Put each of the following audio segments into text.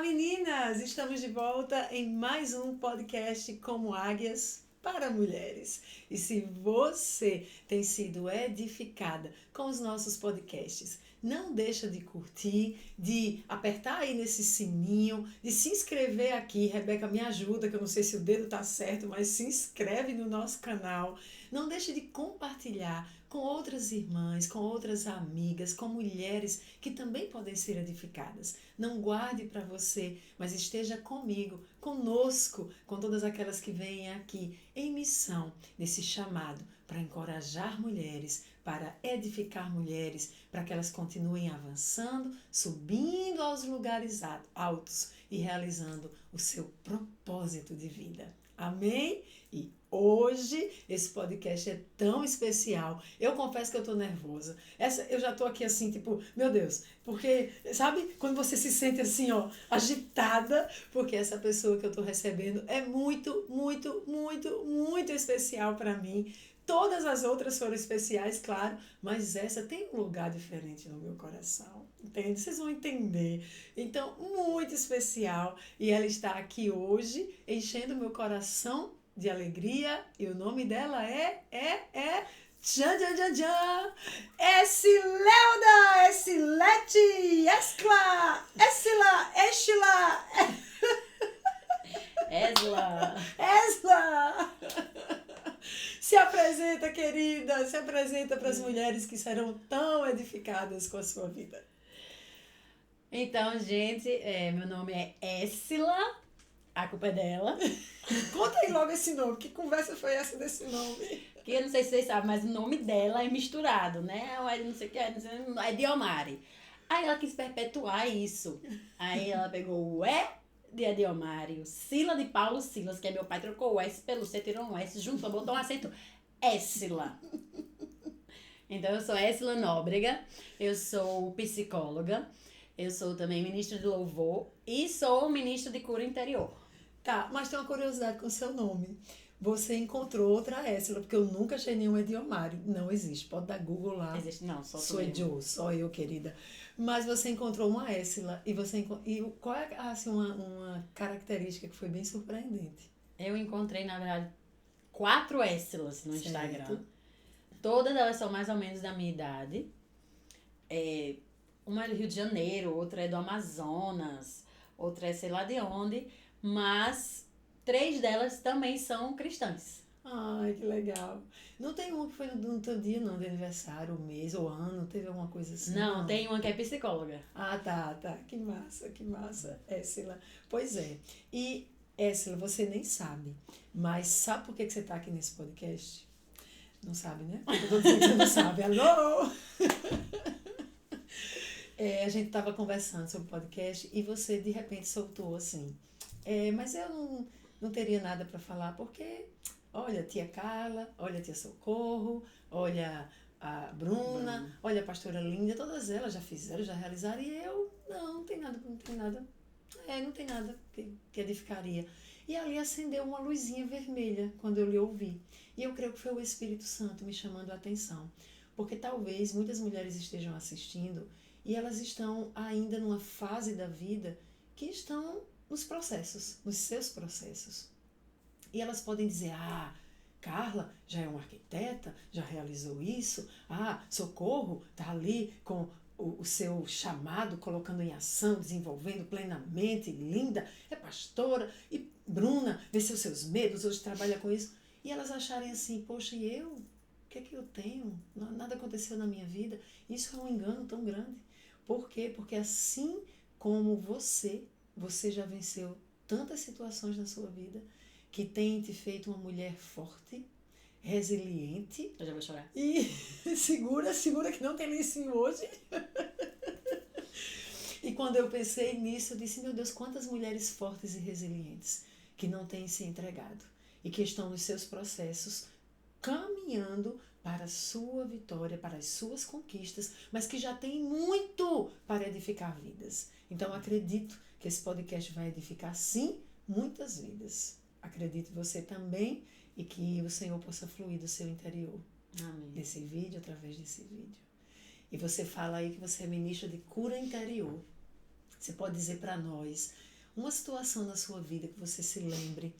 Olá, meninas! Estamos de volta em mais um podcast Como Águias para Mulheres. E se você tem sido edificada com os nossos podcasts, não deixa de curtir, de apertar aí nesse sininho, de se inscrever aqui. Rebeca, me ajuda, que eu não sei se o dedo tá certo, mas se inscreve no nosso canal. Não deixe de compartilhar com outras irmãs, com outras amigas, com mulheres que também podem ser edificadas. Não guarde para você, mas esteja comigo, conosco, com todas aquelas que vêm aqui em missão, nesse chamado para encorajar mulheres, para edificar mulheres, para que elas continuem avançando, subindo aos lugares altos e realizando o seu propósito de vida. Amém? E hoje esse podcast é tão especial. Eu confesso que eu tô nervosa. Eu já tô aqui assim, tipo, meu Deus, porque, sabe, quando você se sente assim, ó, agitada, porque essa pessoa que eu tô recebendo é muito, muito, muito, muito especial para mim. Todas as outras foram especiais, claro, mas essa tem um lugar diferente no meu coração, entende? Vocês vão entender. Então, muito especial. E ela está aqui hoje, enchendo meu coração de alegria. E o nome dela tchan, tchan, tchan, tchan, Essileuda, Essilete, Escla, Essila, Esila, Esla. Se apresenta, querida, se apresenta para as mulheres que serão tão edificadas com a sua vida. Então, gente, meu nome é Essila, a culpa é dela. Conta aí logo esse nome, que conversa foi essa desse nome? Que eu não sei se vocês sabem, mas o nome dela é misturado, né? Não sei o que, é Diomari. Aí ela quis perpetuar isso. Aí ela pegou o de Adiomário, Sila de Paulo Silas, que é meu pai, trocou o S pelo C, tirou um S, juntou, botou um acento, Essila. Então, eu sou Essila Nóbrega, eu sou psicóloga, eu sou também ministra de louvor e sou ministra de cura interior. Tá, mas tem uma curiosidade com o seu nome. Você encontrou outra Essila, porque eu nunca achei nenhum Ediomário. Não existe, pode dar Google lá. Existe, não, só Sou eu, só eu, querida. Mas você encontrou uma Essila e qual é assim, uma característica que foi bem surpreendente? Eu encontrei, na verdade, 4 Essilas no Instagram. Certo. Todas elas são mais ou menos da minha idade. Uma é do Rio de Janeiro, outra é do Amazonas, outra é sei lá de onde, mas 3 delas também são cristãs. Ai, que legal. Não tem uma que foi no teu dia, não, de aniversário, mês ou ano? Teve alguma coisa assim? Não, tem uma que é psicóloga. Ah, tá. Que massa. Éssila. Pois é. E, Éssila, você nem sabe, mas sabe por que você está aqui nesse podcast? Não sabe, né? Eu tô dizendo que você não sabe. Alô? A gente estava conversando sobre o podcast e você, de repente, soltou assim. Mas eu não teria nada para falar, porque, olha, tia Carla, olha, tia Socorro, olha a Bruna, olha a pastora Linda, todas elas já fizeram, já realizaram, e eu, não tem nada. Não tem nada que edificaria. E ali acendeu uma luzinha vermelha quando eu lhe ouvi. E eu creio que foi o Espírito Santo me chamando a atenção. Porque talvez muitas mulheres estejam assistindo e elas estão ainda numa fase da vida que estão nos processos, nos seus processos. E elas podem dizer, Carla já é uma arquiteta, já realizou isso, Socorro está ali com o seu chamado, colocando em ação, desenvolvendo plenamente, linda, é pastora, e Bruna venceu seus medos, hoje trabalha com isso. E elas acharem assim, poxa, e eu? O que é que eu tenho? Nada aconteceu na minha vida. Isso é um engano tão grande. Por quê? Porque assim como você já venceu tantas situações na sua vida que tem te feito uma mulher forte, resiliente. Eu já vou chorar. E segura que não tem lencinho hoje. E quando eu pensei nisso, eu disse, meu Deus, quantas mulheres fortes e resilientes que não têm se entregado e que estão nos seus processos caminhando para a sua vitória, para as suas conquistas, mas que já tem muito para edificar vidas. Então, acredito que esse podcast vai edificar, sim, muitas vidas. Acredito você também e que o Senhor possa fluir do seu interior. Amém. Nesse vídeo, através desse vídeo. E você fala aí que você é ministra de cura interior. Você pode dizer para nós Uma situação na sua vida que você se lembre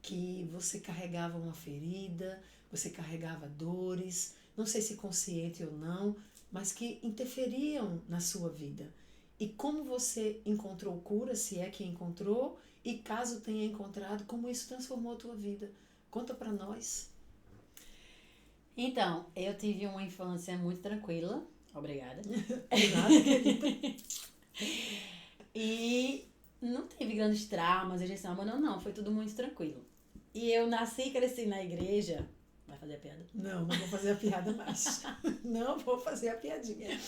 que você carregava uma ferida, você carregava dores, não sei se consciente ou não, mas que interferiam na sua vida. E como você encontrou cura, se é que encontrou, e caso tenha encontrado, como isso transformou a tua vida? Conta pra nós. Então, eu tive uma infância muito tranquila. Obrigada. De nada, querida. E não teve grandes traumas, rejeição, mas não, foi tudo muito tranquilo. E eu nasci e cresci na igreja. Vai fazer a piada? Não vou fazer a piada mais. Não vou fazer a piadinha.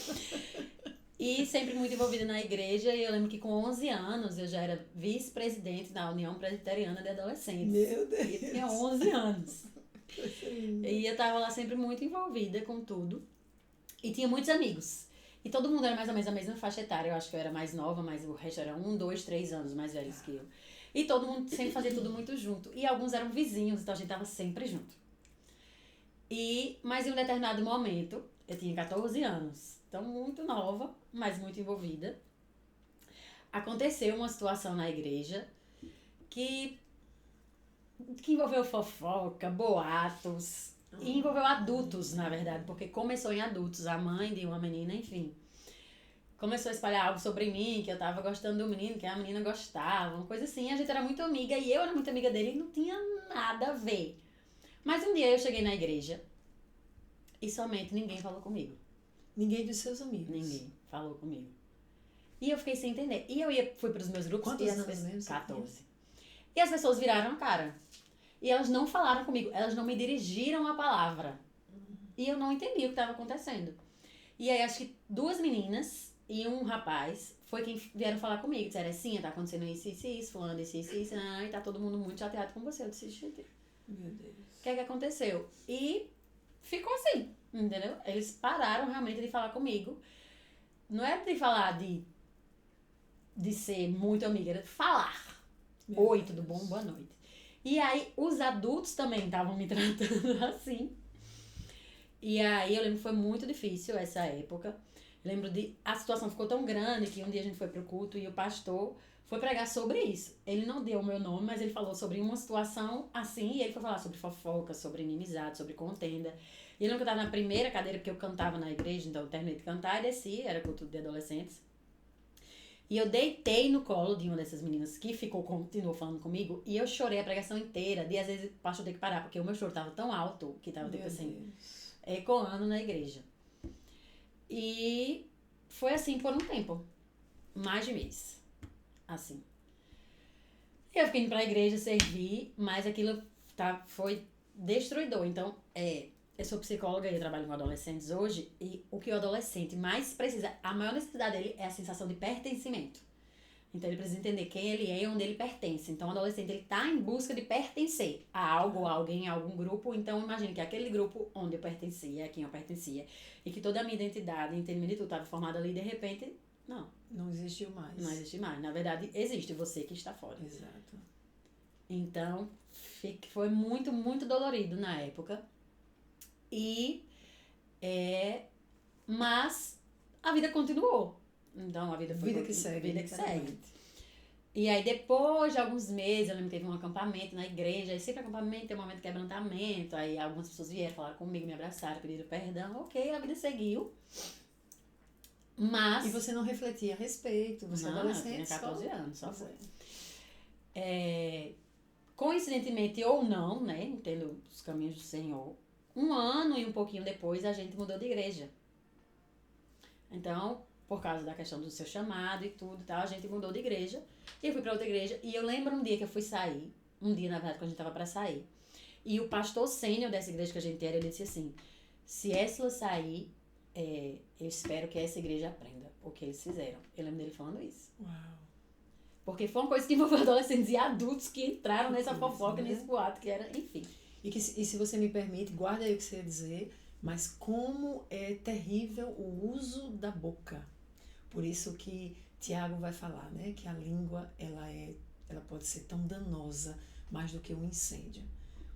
E sempre muito envolvida na igreja. E eu lembro que com 11 anos eu já era vice-presidente da União Presbiteriana de Adolescentes. Meu Deus. E eu tinha 11 anos. E eu tava lá sempre muito envolvida com tudo. E tinha muitos amigos. E todo mundo era mais ou menos a mesma faixa etária. Eu acho que eu era mais nova, mas o resto era 1, 2, 3 anos mais velhos que eu. E todo mundo sempre fazia tudo muito junto. E alguns eram vizinhos, então a gente tava sempre junto. Mas em um determinado momento, eu tinha 14 anos. Então, muito nova, mas muito envolvida. Aconteceu uma situação na igreja que envolveu fofoca, boatos, e envolveu adultos, na verdade, porque começou em adultos, a mãe de uma menina, enfim. Começou a espalhar algo sobre mim, que eu tava gostando do menino, que a menina gostava, uma coisa assim. A gente era muito amiga e eu era muito amiga dele e não tinha nada a ver. Mas um dia eu cheguei na igreja e somente ninguém falou comigo. Ninguém dos seus amigos? Ninguém falou comigo. E eu fiquei sem entender. E eu fui pros meus grupos. Quantos anos mesmo? 14. E as pessoas viraram a cara. E elas não falaram comigo. Elas não me dirigiram a palavra. E eu não entendi o que estava acontecendo. E aí acho que 2 meninas e um rapaz foi quem vieram falar comigo. Disseram assim, tá acontecendo isso, fulano, isso, e tá todo mundo muito chateado com você. Eu disse, gente, meu Deus. O que aconteceu? E ficou assim, entendeu? Eles pararam realmente de falar comigo. Não era de falar de ser muito amiga, era de falar. Oi, tudo bom? Boa noite. E aí, os adultos também estavam me tratando assim. E aí, eu lembro que foi muito difícil essa época. Lembro a situação ficou tão grande que um dia a gente foi pro culto e o pastor foi pregar sobre isso. Ele não deu o meu nome, mas ele falou sobre uma situação assim, e ele foi falar sobre fofoca, sobre inimizade, sobre contenda. E eu lembro que eu tava na primeira cadeira, porque eu cantava na igreja, então eu terminei de cantar e desci, era culto de adolescentes. E eu deitei no colo de uma dessas meninas que continuou falando comigo, e eu chorei a pregação inteira. E às vezes o pastor teve que parar, porque o meu choro tava tão alto que tava, tipo assim, ecoando na igreja. E foi assim por um tempo, mais de mês. Assim. Eu fiquei indo pra igreja, servi, mas aquilo foi destruidor. Então, eu sou psicóloga e eu trabalho com adolescentes hoje, e o que o adolescente mais precisa, a maior necessidade dele é a sensação de pertencimento. Então, ele precisa entender quem ele é e onde ele pertence. Então, o adolescente, ele tá em busca de pertencer a algo, a alguém, a algum grupo. Então, imagine que aquele grupo onde eu pertencia, a quem eu pertencia, e que toda a minha identidade, entendimento de tudo, estava formada ali, de repente, não existiu mais. Não existe mais. Na verdade, existe você que está fora. Exato. Então, foi muito, muito dolorido na época. Mas a vida continuou. Então, a vida foi... Vida que segue. Vida que segue. E aí, depois de alguns meses, eu lembro que teve um acampamento na igreja. E sempre acampamento tem um momento de quebrantamento. Aí, algumas pessoas vieram falar comigo, me abraçaram, pediram perdão. Ok, a vida seguiu. Mas... E você não refletia a respeito, você não, adolescente. Eu tinha 14 anos, só foi. É. Coincidentemente ou não, né, entendo os caminhos do Senhor, 1 ano e um pouquinho depois a gente mudou de igreja. Então, por causa da questão do seu chamado e tudo e tal, a gente mudou de igreja. E eu fui pra outra igreja. E eu lembro um dia que eu fui sair, um dia, na verdade, quando a gente tava pra sair. E o pastor sênior dessa igreja que a gente era, ele disse assim, se Ésila sair, eu espero que essa igreja aprenda o que eles fizeram. Eu lembro dele falando isso. Uau. Porque foi uma coisa que envolveu adolescentes e adultos que entraram nessa fofoca, nesse boato, que era, enfim. E se você me permite, guarda aí o que você ia dizer, mas como é terrível o uso da boca. Por isso que Tiago vai falar, né? Que a língua, ela pode ser tão danosa, mais do que um incêndio.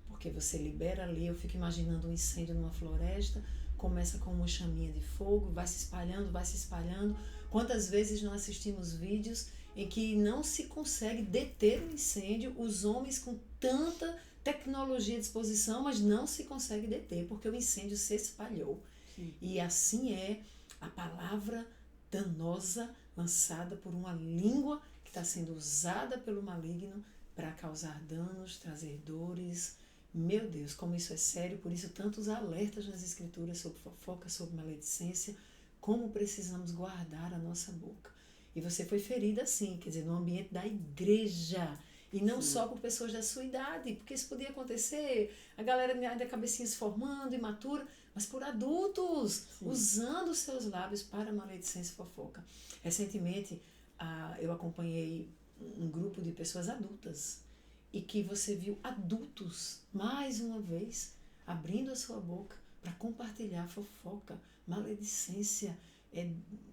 Porque você libera ali, eu fico imaginando um incêndio numa floresta, começa com uma chaminha de fogo, vai se espalhando. Quantas vezes nós assistimos vídeos em que não se consegue deter o incêndio, os homens com tanta tecnologia à disposição, mas não se consegue deter, porque o incêndio se espalhou. Sim. E assim é a palavra danosa lançada por uma língua que está sendo usada pelo maligno para causar danos, trazer dores. Meu Deus, como isso é sério, por isso tantos alertas nas escrituras sobre fofoca, sobre maledicência, como precisamos guardar a nossa boca. E você foi ferida assim, quer dizer, no ambiente da igreja, e não Sim. só por pessoas da sua idade, porque isso podia acontecer, a galera ainda cabecinha se formando, imatura, mas por adultos, Sim. usando os seus lábios para maledicência e fofoca. Recentemente, eu acompanhei um grupo de pessoas adultas, e que você viu adultos, mais uma vez, abrindo a sua boca para compartilhar fofoca, maledicência,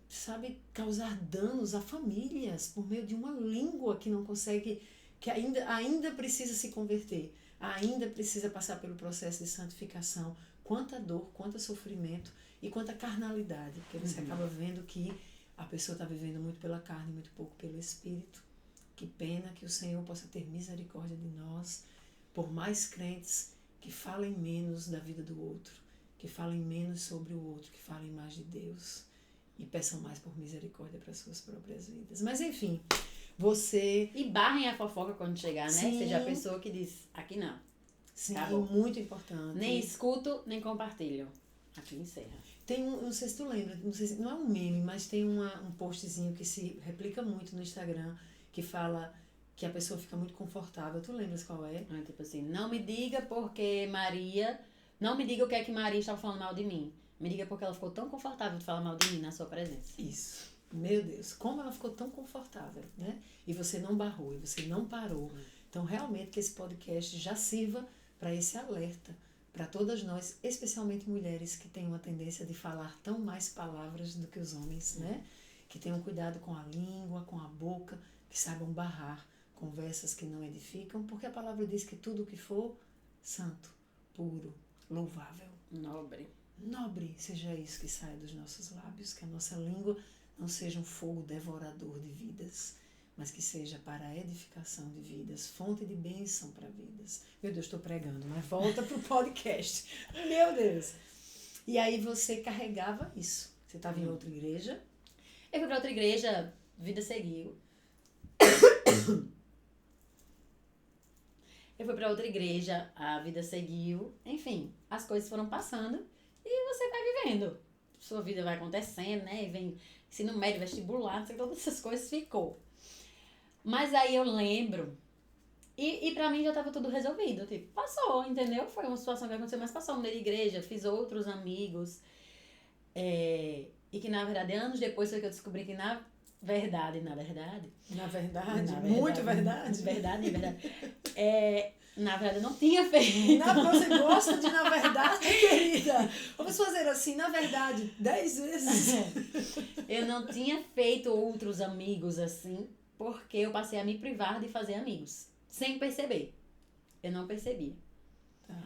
sabe, causar danos a famílias por meio de uma língua que não consegue, que ainda precisa se converter, ainda precisa passar pelo processo de santificação. Quanta dor, quanto sofrimento e quanta carnalidade, porque você acaba vendo que a pessoa está vivendo muito pela carne, muito pouco pelo Espírito. Que pena, que o Senhor possa ter misericórdia de nós, por mais crentes que falem menos da vida do outro, que falem menos sobre o outro, que falem mais de Deus e peçam mais por misericórdia para as suas próprias vidas. Mas enfim, você... E barrem a fofoca quando chegar, né? Sim. Seja a pessoa que diz, aqui não. Sim, Acabou. muito importante. Nem escuto, nem compartilho. Aqui encerra. Tem não sei se tu lembra, não é um meme, mas tem um postzinho que se replica muito no Instagram, que fala que a pessoa fica muito confortável. Tu lembras qual é? Tipo assim, não me diga porque Maria... Não me diga o que é que Maria estava falando mal de mim. Me diga porque ela ficou tão confortável de falar mal de mim na sua presença. Isso. Meu Deus, como ela ficou tão confortável, né? E você não barrou, e você não parou. Então, realmente, que esse podcast já sirva para esse alerta, para todas nós, especialmente mulheres que têm uma tendência de falar tão mais palavras do que os homens, né? Que tenham cuidado com a língua, com a boca, que saibam barrar conversas que não edificam, porque a palavra diz que tudo o que for santo, puro, louvável, nobre, seja isso que saia dos nossos lábios, que a nossa língua não seja um fogo devorador de vidas, mas que seja para a edificação de vidas, fonte de bênção para vidas. Meu Deus, estou pregando, mas volta para o podcast. Meu Deus! E aí você carregava isso. Você estava em outra igreja. Eu fui para outra igreja, vida seguiu. Eu fui para outra igreja, a vida seguiu. Enfim, as coisas foram passando e você vai vivendo. Sua vida vai acontecendo, né? E vem ensino médio, vestibular, não sei, todas essas coisas ficou. Mas aí eu lembro, e pra mim já tava tudo resolvido. Tipo, passou, entendeu? Foi uma situação que aconteceu, mas passou. Mudei de igreja, fiz outros amigos. E que, na verdade, anos depois foi que eu descobri que, na verdade, muito verdade. Na verdade, eu não tinha feito. Você gosta de na verdade, querida? Vamos fazer assim, na verdade, 10 vezes. Eu não tinha feito outros amigos assim, porque eu passei a me privar de fazer amigos. Sem perceber. Eu não percebia. Tá.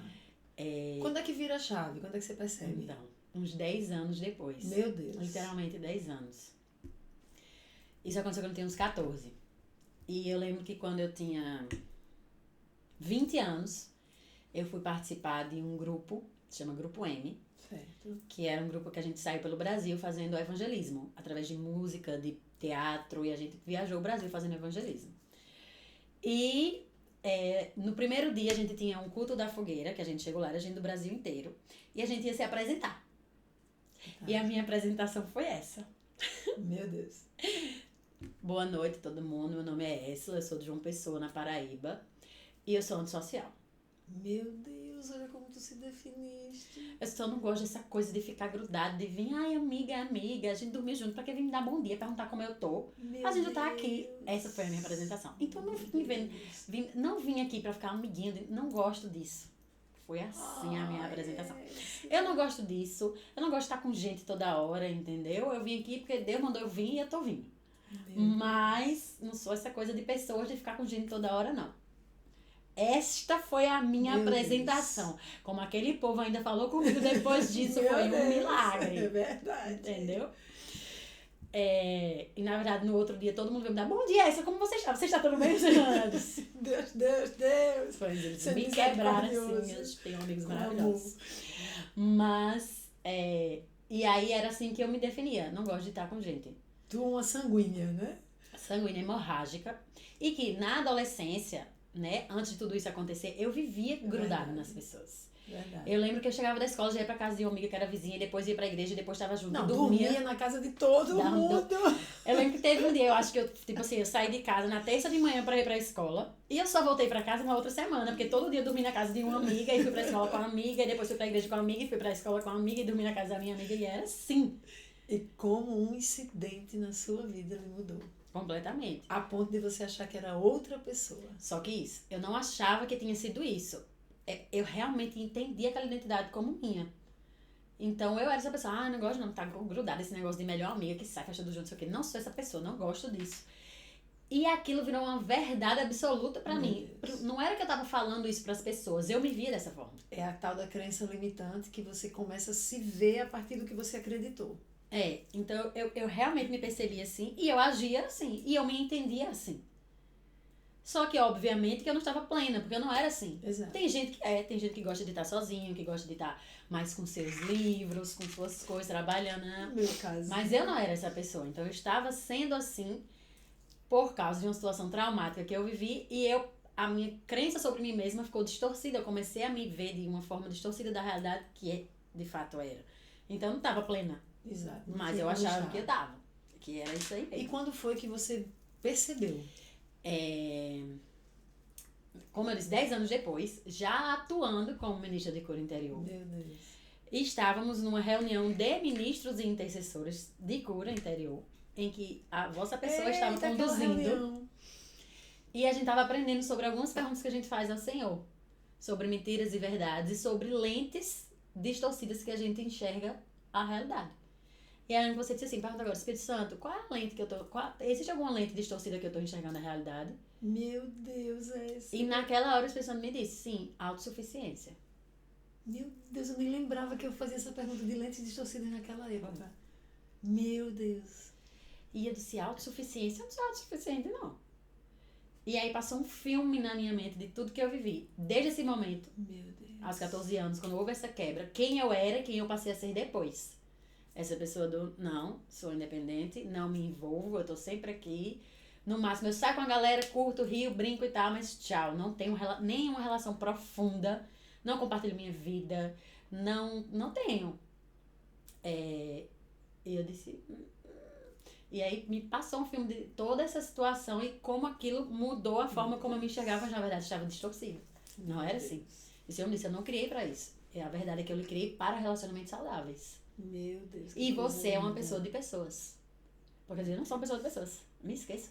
Quando é que vira a chave? Quando é que você percebe? Então, uns 10 anos depois. Meu Deus. Literalmente 10 anos. Isso aconteceu quando eu tinha uns 14. E eu lembro que quando eu tinha 20 anos, eu fui participar de um grupo, se chama Grupo M. Certo. Que era um grupo que a gente saiu pelo Brasil fazendo evangelismo. Através de música, de teatro, e a gente viajou o Brasil fazendo evangelismo. E no primeiro dia a gente tinha um culto da fogueira, que a gente chegou lá, era gente do Brasil inteiro. E a gente ia se apresentar. E a minha apresentação foi essa. Meu Deus. Boa noite, todo mundo. Meu nome é Essla, eu sou de João Pessoa, na Paraíba. E eu sou antissocial. Meu Deus, olha como tu se definiste. Eu só não gosto dessa coisa de ficar grudado, de vir, ai, amiga, a gente dormir junto, pra que vir me dar bom dia, perguntar como eu tô. A gente tá aqui. Essa foi a minha apresentação. Então não vim aqui pra ficar amiguinho, não gosto disso. Foi assim a minha apresentação. Eu não gosto disso, eu não gosto de estar com gente toda hora, entendeu? Eu vim aqui porque Deus mandou eu vir e eu tô vindo. Mas não sou essa coisa de pessoas de ficar com gente toda hora, não. Esta foi a minha apresentação. Deus. Como aquele povo ainda falou comigo depois disso, foi um milagre. É verdade. Entendeu? E na verdade, no outro dia, todo mundo veio me dar bom dia, Essa, como você está? Você está tudo bem? Deus. Pois eles Você me é quebraram misericordioso. assim, eu tenho amigos Com maravilhosos. Mas, e aí era assim que eu me definia, não gosto de estar com gente Tu uma sanguínea, né? sanguínea, hemorrágica, e que na adolescência, né, antes de tudo isso acontecer, eu vivia grudada Verdade. nas pessoas. Verdade. Eu lembro que eu chegava da escola, já ia pra casa de uma amiga que era vizinha, e depois ia pra igreja, e depois estava junto, Não, dormia. dormia na casa de todo Não, mundo. Eu lembro que teve um dia, eu acho que eu, tipo assim, eu saí de casa na terça de manhã pra ir pra escola, e eu só voltei pra casa na outra semana, porque todo dia eu dormi na casa de uma amiga, e fui pra escola com a amiga, e depois fui pra igreja com a amiga, e fui pra escola com a amiga, e dormi na casa da minha amiga, e era assim, E como um incidente na sua vida lhe mudou. completamente. A ponto de você achar que era outra pessoa. Só que isso, eu não achava que tinha sido isso. Eu realmente entendi aquela identidade como minha. Então eu era essa pessoa, não gosto não, tá grudada esse negócio de melhor amiga que sai, festa do junto, não sei o quê. Não sou essa pessoa, não gosto disso. E aquilo virou uma verdade absoluta pra Meu mim. Deus. Não era que eu tava falando isso pras pessoas, eu me via dessa forma. É a tal da crença limitante que você começa a se ver a partir do que você acreditou. Então eu realmente me percebia assim, e eu agia assim, e eu me entendia assim. Só que, obviamente, que eu não estava plena, porque eu não era assim. Exato. Tem gente que gosta de estar sozinho, que gosta de estar mais com seus livros, com suas coisas, trabalhando, né? No meu caso. Mas eu não era essa pessoa. Então, eu estava sendo assim por causa de uma situação traumática que eu vivi e a minha crença sobre mim mesma ficou distorcida. Eu comecei a me ver de uma forma distorcida da realidade que de fato era. Então, eu não estava plena. Exato. Mas eu achava que eu estava. Que era isso aí mesmo. E quando foi que você percebeu? Como eu disse, 10 anos depois, já atuando como ministra de cura interior, Meu Deus. estávamos numa reunião de ministros e intercessores de cura interior, em que a vossa pessoa estava Eita, aquela conduzindo, reunião. e a gente estava aprendendo sobre algumas perguntas que a gente faz ao Senhor, sobre mentiras e verdades, e sobre lentes distorcidas que a gente enxerga a realidade. E aí você disse assim, pergunta agora, Espírito Santo, qual é a lente que eu tô... existe alguma lente distorcida que eu estou enxergando a realidade? Meu Deus, é esse. E naquela hora o Espírito Santo me disse, sim, autossuficiência. Meu Deus, eu nem lembrava que eu fazia essa pergunta de lentes distorcidas naquela época. Meu Deus. E eu disse, autossuficiência? Eu não sou autossuficiente, não. E aí passou um filme na minha mente de tudo que eu vivi. Desde esse momento, Meu Deus. aos 14 anos, quando houve essa quebra, quem eu era e quem eu passei a ser depois. Essa pessoa do, não, sou independente, não me envolvo, eu tô sempre aqui. No máximo, eu saio com a galera, curto, rio, brinco e tal, mas tchau. Não tenho nenhuma relação profunda, não compartilho minha vida, não tenho. E eu disse... E aí me passou um filme de toda essa situação e como aquilo mudou a forma como eu me enxergava, mas na verdade estava distorcido. Não era assim. E se eu disse, eu não criei pra isso. A verdade é que eu lhe criei para relacionamentos saudáveis. Meu Deus. E você é uma linda. pessoa de pessoas. Porque eu não sou uma pessoa de pessoas. Me esqueça.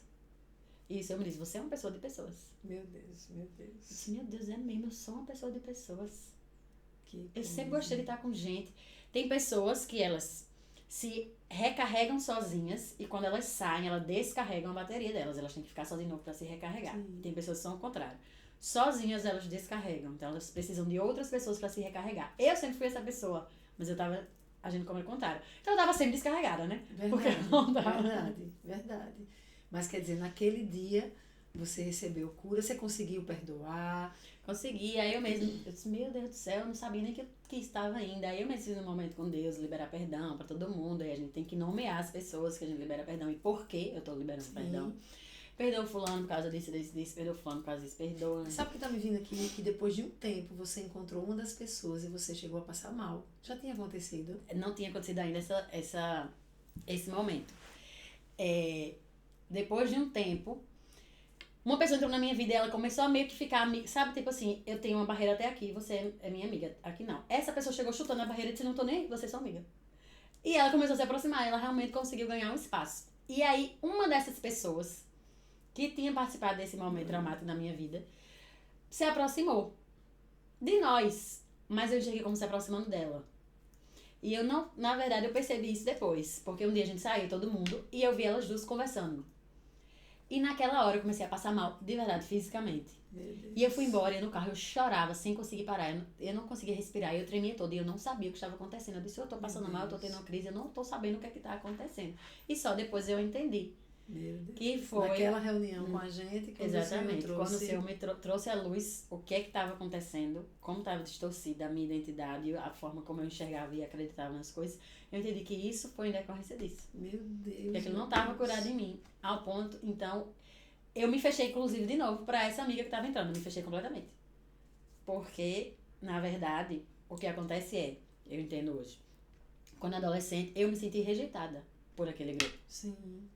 E o Senhor me disse, você é uma pessoa de pessoas. Meu Deus, meu Eu Deus. disse, meu Deus, é mesmo, eu sou uma pessoa de pessoas. Que Eu sempre coisa. gostei de estar com gente. Tem pessoas que elas se recarregam sozinhas e quando elas saem, elas descarregam a bateria delas. Elas têm que ficar só de novo para se recarregar. Sim. Tem pessoas que são o contrário. Sozinhas elas descarregam. Então elas precisam de outras pessoas para se recarregar. Eu sempre fui essa pessoa, mas eu tava agindo como o contrário. Então eu tava sempre descarregada, né? Porque Verdade, não dava. verdade. Mas quer dizer, naquele dia você recebeu cura, você conseguiu perdoar. Consegui, aí eu mesmo, eu disse, meu Deus do céu, eu não sabia nem que estava ainda. Aí eu mesmo fiz um momento com Deus, liberar perdão para todo mundo. Aí a gente tem que nomear as pessoas que a gente libera perdão e por que eu tô liberando perdão. Perdoa fulano por causa disso, perdoa fulano por causa diesse perdão. Sabe o que tá me vindo aqui? Que depois de um tempo você encontrou uma das pessoas e você chegou a passar mal. Já tinha acontecido? Não tinha acontecido ainda esse momento. Depois de um tempo, uma pessoa entrou na minha vida e ela começou a meio que ficar amiga. Sabe, tipo assim, eu tenho uma barreira até aqui, você é minha amiga. Aqui não. Essa pessoa chegou chutando a barreira e disse, não tô nem aí, você é sua amiga. E ela começou a se aproximar, ela realmente conseguiu ganhar um espaço. E aí, uma dessas pessoas que tinha participado desse momento traumático na minha vida se aproximou de nós, mas eu enxerguei como se aproximando dela. E eu não, na verdade, eu percebi isso depois, porque um dia a gente saiu, todo mundo, e eu vi elas duas conversando. E naquela hora eu comecei a passar mal, de verdade, fisicamente. Meu Deus. E eu fui embora, ia no carro, eu chorava sem conseguir parar. Eu não conseguia respirar, eu tremia toda e eu não sabia o que estava acontecendo. Eu disse, eu tô passando mal, eu tô tendo uma crise, eu não tô sabendo o que é que tá acontecendo. E só depois eu entendi. Meu Deus. Que foi... Naquela reunião com a gente, quando Exatamente. o Quando o Senhor Senhor trouxe à luz o que é que estava acontecendo, como estava distorcida a minha identidade, a forma como eu enxergava e acreditava nas coisas, eu entendi que isso foi em decorrência disso. Meu Deus. Que aquilo não estava curado em mim. Ao ponto, então, eu me fechei, inclusive, de novo para essa amiga que estava entrando. Eu me fechei completamente. Porque, na verdade, o que acontece é, eu entendo hoje, quando adolescente, eu me senti rejeitada por aquele grupo. Sim.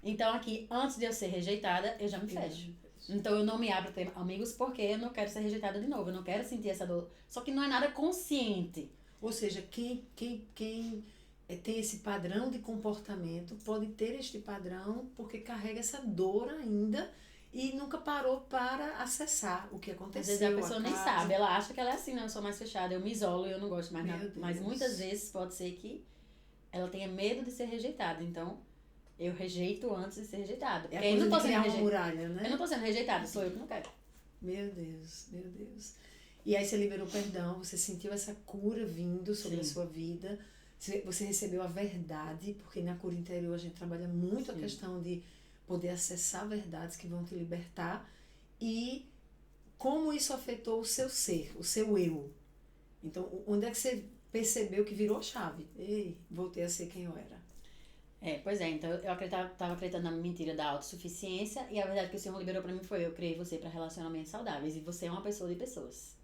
Então, aqui, antes de eu ser rejeitada, eu já me fecho. Então, eu não me abro a ter amigos porque eu não quero ser rejeitada de novo. Eu não quero sentir essa dor. Só que não é nada consciente. Ou seja, quem tem esse padrão de comportamento pode ter este padrão porque carrega essa dor ainda e nunca parou para acessar o que Às aconteceu. vezes a pessoa nem causa. sabe. Ela acha que ela é assim, não, eu sou mais fechada. Eu me isolo e eu não gosto mais Meu nada. Deus. Mas muitas vezes pode ser que ela tenha medo de ser rejeitada. Então, eu rejeito antes de ser rejeitada. É Porque a eu coisa não tô de sendo criar uma rejeitada. muralha, né? Eu não tô sendo rejeitada, sou eu que não quero. Meu Deus, meu Deus. E aí você liberou perdão, você sentiu essa cura vindo sobre a Sim. sua vida, você recebeu a verdade, porque na cura interior a gente trabalha muito a Sim. questão de poder acessar verdades que vão te libertar e como isso afetou o seu ser, o seu eu. Então, onde é que você percebeu que virou a chave? Ei, voltei a ser quem eu era. Pois é, então eu tava acreditando na mentira da autossuficiência e a verdade que o Senhor liberou pra mim foi: eu criei você pra relacionamentos saudáveis e você é uma pessoa de pessoas.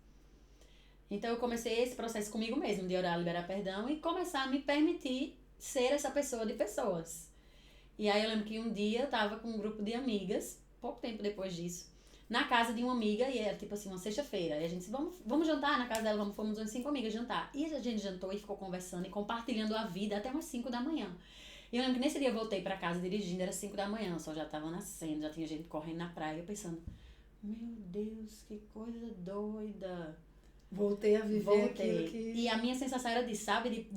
Então eu comecei esse processo comigo mesmo, de orar, liberar perdão e começar a me permitir ser essa pessoa de pessoas. E aí eu lembro que um dia eu tava com um grupo de amigas, pouco tempo depois disso, na casa de uma amiga, e era tipo assim, uma sexta-feira. E a gente disse, vamos jantar na casa dela, fomos umas 5 amigas jantar. E a gente jantou e ficou conversando e compartilhando a vida até umas 5 da manhã. E eu lembro que nesse dia eu voltei pra casa dirigindo, era 5 da manhã, o sol já tava nascendo, já tinha gente correndo na praia. Eu pensando, meu Deus, que coisa doida. Voltei a viver aquilo que... E a minha sensação era disso, sabe?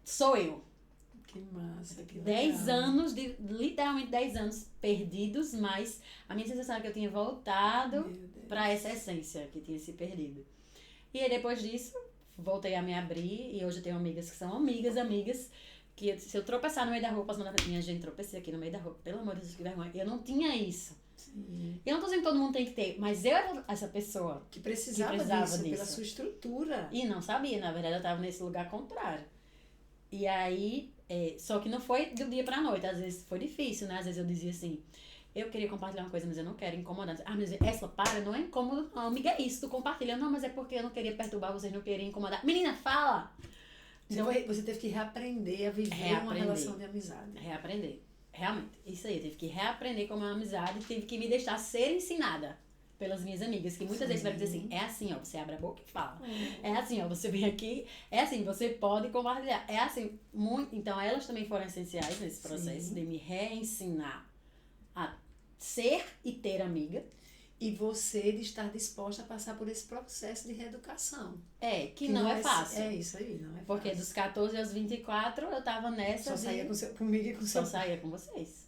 Sou eu. Que massa, que 10 legal. anos, literalmente 10 anos perdidos, mas a minha sensação era que eu tinha voltado Meu Deus. pra essa essência que tinha se perdido. E aí depois disso, voltei a me abrir e hoje eu tenho amigas que são amigas, que se eu tropeçar no meio da rua, posso mandar pra minha gente, tropecei aqui no meio da rua, pelo amor de Deus, que vergonha. Eu não tinha isso. Sim. Eu não tô dizendo que todo mundo tem que ter, mas eu era essa pessoa Que precisava, disso, pela sua estrutura. e não sabia, na verdade eu tava nesse lugar contrário. E aí, só que não foi do dia pra noite, às vezes foi difícil, né? Às vezes eu dizia assim, eu queria compartilhar uma coisa, mas eu não quero incomodar. Ah, mas essa para, não é incômodo, não, amiga, é isso, tu compartilha. Não, mas é porque eu não queria perturbar vocês, não queria incomodar. Menina, fala! Então, Você teve que reaprender a viver uma relação de amizade. Reaprender. Realmente. Isso aí. Eu tive que reaprender como é uma amizade. Tive que me deixar ser ensinada pelas minhas amigas. Que muitas vezes vai dizer assim, é assim, ó. Você abre a boca e fala. É assim, ó. Você vem aqui. É assim, você pode compartilhar. É assim. Muito. Então, elas também foram essenciais nesse processo de me reensinar a ser e ter amiga. E você de estar disposta a passar por esse processo de reeducação. Que não é fácil. É isso aí, não é fácil. Porque dos 14 aos 24, eu tava nessa. Só saía comigo e com seu Só saía com vocês.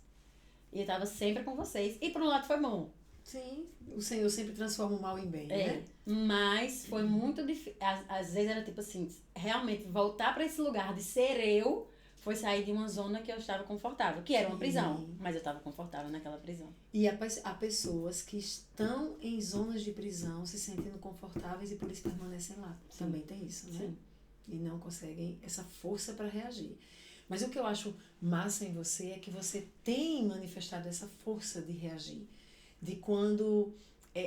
E eu tava sempre com vocês. E por um lado foi bom. Sim, o Senhor sempre transforma o mal em bem, né? Mas foi muito difícil. Às vezes era tipo assim, realmente voltar pra esse lugar de ser eu foi sair de uma zona que eu estava confortável, que era uma prisão, mas eu estava confortável naquela prisão. E há pessoas que estão em zonas de prisão se sentindo confortáveis e por isso permanecem lá. Sim. Também tem isso, né? Sim. E não conseguem essa força para reagir. Mas o que eu acho massa em você é que você tem manifestado essa força de reagir. De quando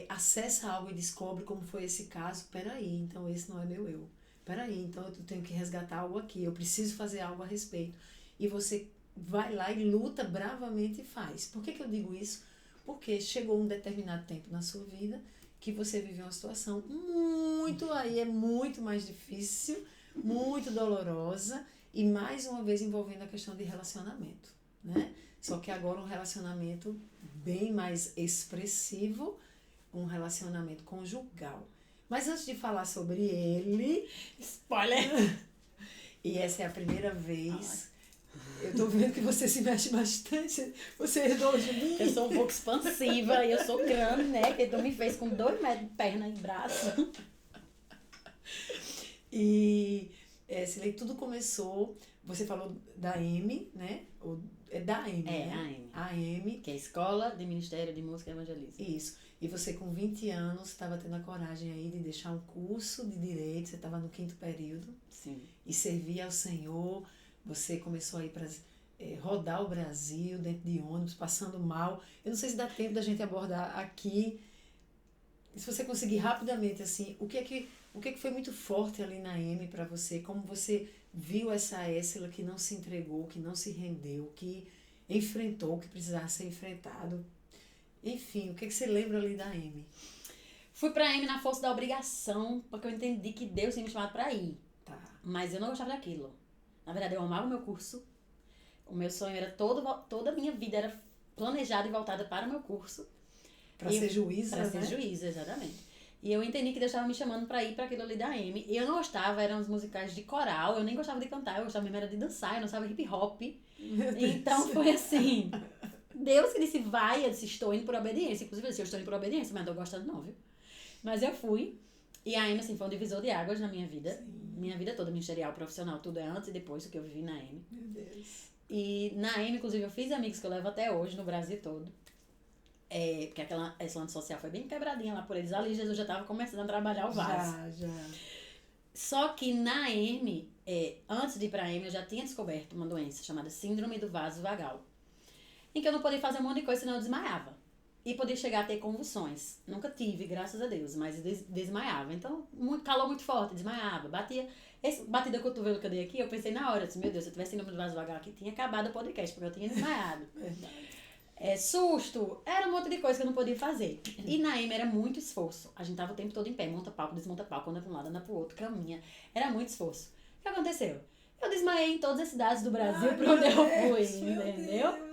acessa algo e descobre como foi esse caso, peraí, então esse não é meu eu. Peraí, então eu tenho que resgatar algo aqui, eu preciso fazer algo a respeito. E você vai lá e luta bravamente e faz. Por que eu digo isso? Porque chegou um determinado tempo na sua vida que você viveu uma situação muito mais difícil, muito dolorosa e mais uma vez envolvendo a questão de relacionamento, né? Só que agora um relacionamento bem mais expressivo, um relacionamento conjugal. Mas antes de falar sobre ele... Spoiler! E essa é a primeira vez Eu tô vendo que você se mexe bastante. Você herdou de mim. Eu sou um pouco expansiva e eu sou grande, né? Que tu me fez com 2 metros de perna e braço. E, Silei, tudo começou... Você falou da AM, né? É da AM, né? A AM. AM. Que é a Escola de Ministério de Música e Evangelismo. Isso. E você com 20 anos estava tendo a coragem aí de deixar um curso de direito, você estava no 5º período. Sim. E servia ao Senhor. Você começou a ir para rodar o Brasil dentro de ônibus, passando mal. Eu não sei se dá tempo da gente abordar aqui. Se você conseguir rapidamente, assim, o que é que foi muito forte ali na AM para você? Como você viu essa Éssila que não se entregou, que não se rendeu, que enfrentou o que precisava ser enfrentado? Enfim, o que você lembra ali da AM? Fui pra AM na força da obrigação, porque eu entendi que Deus tinha me chamado pra ir. Tá. Mas eu não gostava daquilo. Na verdade, eu amava o meu curso. O meu sonho era toda a minha vida era planejada e voltada para o meu curso. Para ser juíza, né? Para ser juíza, exatamente. E eu entendi que Deus estava me chamando para ir para aquilo ali da AM. E eu não gostava, eram os musicais de coral, eu nem gostava de cantar, eu gostava mesmo era de dançar, eu não sabia hip hop. Então foi assim, Deus que disse vai, eu disse estou indo por obediência. Inclusive eu disse eu estou indo por obediência, mas não tô gostando não, viu? Mas eu fui. E a AM, assim, foi um divisor de águas na minha vida. Sim. Minha vida toda, ministerial, profissional, tudo é antes e depois do que eu vivi na AM. Meu Deus. E na AM, inclusive, eu fiz amigos que eu levo até hoje no Brasil todo. Porque aquela Islândia social foi bem quebradinha lá por eles. Ali Jesus já estava começando a trabalhar o vaso. Já. Só que na AM, antes de ir pra AM, eu já tinha descoberto uma doença chamada Síndrome do Vaso Vagal. Em que eu não podia fazer um monte de coisa, senão eu desmaiava. E podia chegar a ter convulsões. Nunca tive, graças a Deus, mas desmaiava. Então, calor muito forte, desmaiava. Batia. Esse batida do cotovelo que eu dei aqui, eu pensei na hora, eu disse, meu Deus, se eu tivesse síndrome do vaso vagal aqui, tinha acabado o podcast, porque eu tinha desmaiado. Susto, era um monte de coisa que eu não podia fazer. E na AM era muito esforço. A gente tava o tempo todo em pé, monta palco, desmonta palco, anda pra um lado, anda pro outro, caminha. Era muito esforço. O que aconteceu? Eu desmaiei em todas as cidades do Brasil pra onde eu fui, entendeu?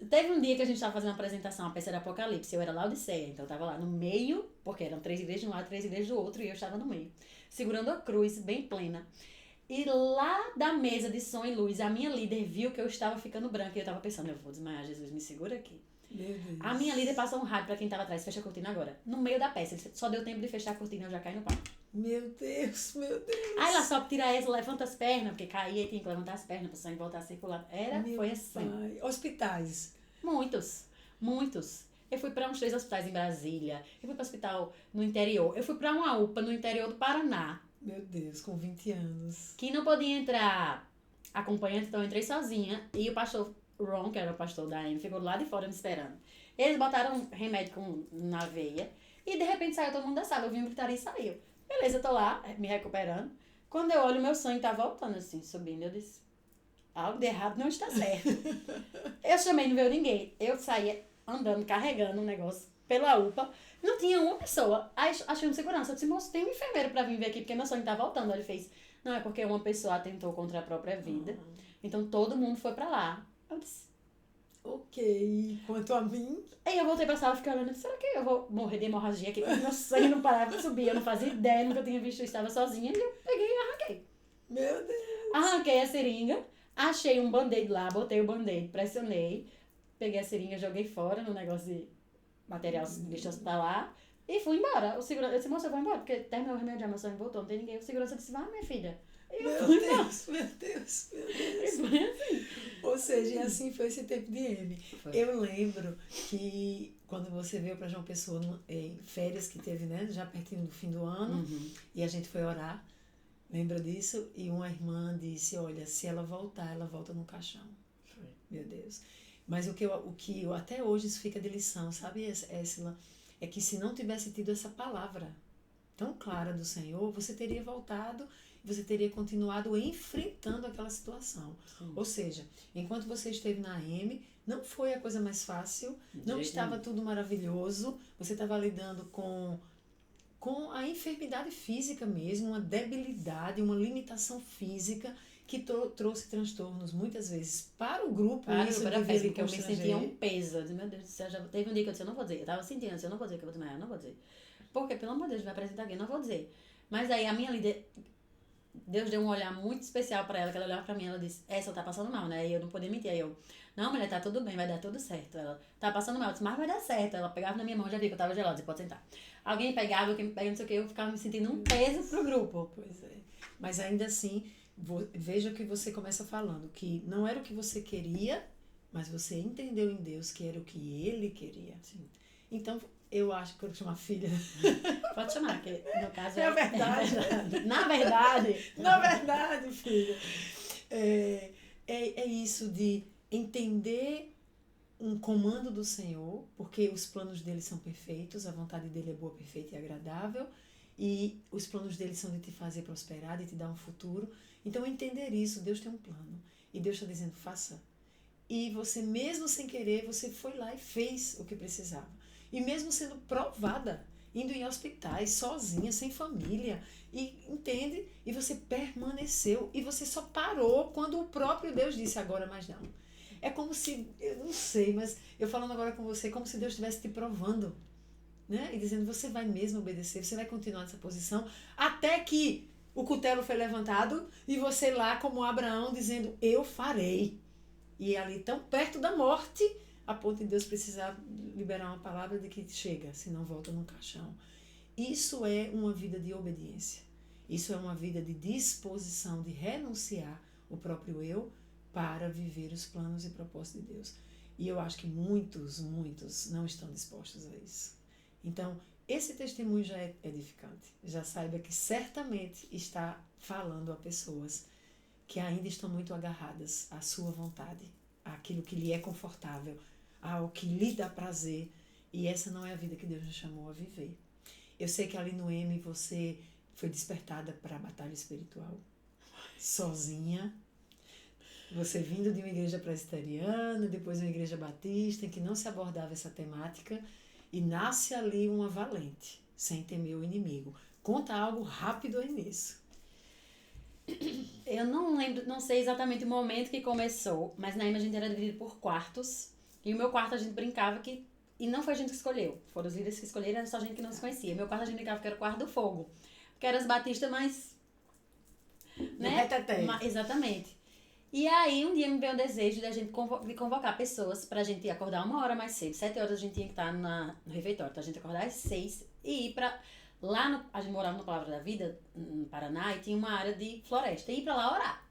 Teve um dia que a gente estava fazendo uma apresentação, a peça era Apocalipse, eu era Laodiceia, então eu estava lá no meio, porque eram 3 igrejas de um lado, 3 igrejas do outro, e eu estava no meio, segurando a cruz, bem plena. E lá da mesa de som e luz, a minha líder viu que eu estava ficando branca, e eu estava pensando, eu vou desmaiar, Jesus, me segura aqui. Meu Deus. A minha líder passou um rádio para quem estava atrás, fecha a cortina agora. No meio da peça, ele só deu tempo de fechar a cortina, eu já caí no palco. Meu Deus. Aí lá só tira essa, levanta as pernas, porque caía e tinha que levantar as pernas para o sangue voltar a circular. Foi assim. Pai. Hospitais. Muitos. Eu fui para uns 3 hospitais em Brasília. Eu fui para hospital no interior. Eu fui para uma UPA no interior do Paraná. Meu Deus, com 20 anos. Que não podia entrar acompanhante, então eu entrei sozinha. E o pastor Ron, que era o pastor da AM, ficou lá de fora me esperando. Eles botaram remédio na veia. E de repente saiu todo mundo da sala. Eu vi um gritaria e saiu. Beleza, eu tô lá, me recuperando. Quando eu olho, meu sangue tá voltando assim, subindo. Eu disse, algo de errado não está certo. Eu chamei, não veio ninguém. Eu saía andando, carregando um negócio pela UPA. Não tinha uma pessoa. Aí achei um segurança. Eu disse, moço, tem um enfermeiro pra vir ver aqui, porque meu sangue tá voltando. Ele fez, não, é porque uma pessoa atentou contra a própria vida. Então todo mundo foi pra lá. Eu disse, ok. Quanto a mim... Aí eu voltei pra sala e fiquei olhando, será que eu vou morrer de hemorragia aqui? Porque meu sangue não parava de subir. Eu não fazia ideia, nunca tinha visto, eu estava sozinha. E eu peguei e arranquei. Meu Deus. Arranquei a seringa. Achei um band-aid lá, botei o band-aid, pressionei, peguei a seringa, joguei fora no negócio de material de hospitalar e fui embora. O segurança, eu disse, moça, eu vou embora, porque terminou o remédio, meu sangue voltou, não tem ninguém. O segurança disse, vai, minha filha. E eu fui embora. Meu Deus. E foi assim. Ou seja, e assim foi esse tempo de M. Foi. Eu lembro que quando você veio para João Pessoa em férias que teve, né, já pertinho do fim do ano, e a gente foi orar. Lembra disso? E uma irmã disse, olha, se ela voltar, ela volta no caixão. Foi. Meu Deus. Mas o que eu até hoje isso fica de lição, sabe, Éssila? É que se não tivesse tido essa palavra tão clara do Senhor, você teria voltado, você teria continuado enfrentando aquela situação. Sim. Ou seja, enquanto você esteve na AM, não foi a coisa mais fácil, não estava tudo maravilhoso, você estava lidando com a enfermidade física mesmo, uma debilidade, uma limitação física que trouxe transtornos muitas vezes para o grupo. Isso era péssimo, porque eu me sentia um peso. Eu disse, meu Deus do céu, já teve um dia que eu disse, eu não vou dizer. Eu tava sentindo, eu disse, eu não vou dizer que eu vou desmaiar, eu não vou dizer. Porque, pelo amor de Deus, vai apresentar alguém, eu não vou dizer. Mas aí a minha líder Deus deu um olhar muito especial pra ela, que ela olhava pra mim, ela disse, ela tá passando mal, né? E eu não podia mentir. Aí eu, não, mulher, tá tudo bem, vai dar tudo certo. Ela, tá passando mal, eu disse, mas vai dar certo. Ela pegava na minha mão, já vi que eu tava gelada, disse, pode sentar. Alguém pegava, alguém me pegava, não sei o que, eu ficava me sentindo um peso pro grupo. Pois é. Mas ainda assim, veja que você começa falando que não era o que você queria, mas você entendeu em Deus que era o que Ele queria. Sim. Então, eu acho que eu vou chamar filha. Pode chamar, que no caso É verdade. Na verdade. Na verdade, filha. É isso de entender um comando do Senhor, porque os planos dele são perfeitos, a vontade dele é boa, perfeita e agradável, e os planos dele são de te fazer prosperar, de te dar um futuro. Então, entender isso, Deus tem um plano, e Deus está dizendo, faça. E você, mesmo sem querer, você foi lá e fez o que precisava. E mesmo sendo provada, indo em hospitais, sozinha, sem família, e entende? E você permaneceu, e você só parou quando o próprio Deus disse, agora mais não. É como se, eu não sei, mas eu falando agora com você, como se Deus estivesse te provando, né? E dizendo, você vai mesmo obedecer, você vai continuar nessa posição, até que o cutelo foi levantado, e você lá como Abraão, dizendo, eu farei. E ali tão perto da morte, a ponto de Deus precisar liberar uma palavra de que chega, senão volta no caixão. Isso é uma vida de obediência. Isso é uma vida de disposição, de renunciar o próprio eu para viver os planos e propósitos de Deus. E eu acho que muitos não estão dispostos a isso. Então, esse testemunho já é edificante. Já saiba que certamente está falando a pessoas que ainda estão muito agarradas à sua vontade, àquilo que lhe é confortável, ao que lhe dá prazer. E essa não é a vida que Deus nos chamou a viver. Eu sei que ali no M você foi despertada para a batalha espiritual, sozinha. Você vindo de uma igreja presbiteriana, depois uma igreja batista, em que não se abordava essa temática, e nasce ali uma valente, sem temer o inimigo. Conta algo rápido aí nisso. Eu não lembro, não sei exatamente o momento que começou, mas na EMA a gente era dividido por quartos. E o meu quarto a gente brincava que... E não foi a gente que escolheu. Foram os líderes que escolheram, era só gente que não se conhecia. Meu quarto a gente brincava que era o quarto do fogo. Porque eram as batistas mais... Né? Exatamente. E aí um dia me veio o desejo de convocar pessoas pra gente acordar 1 hora mais cedo. 7 horas a gente tinha que estar no refeitório. Então a gente acordar às 6 e ir pra... Lá a gente morava no Palavra da Vida, no Paraná, e tinha uma área de floresta. E ir pra lá orar.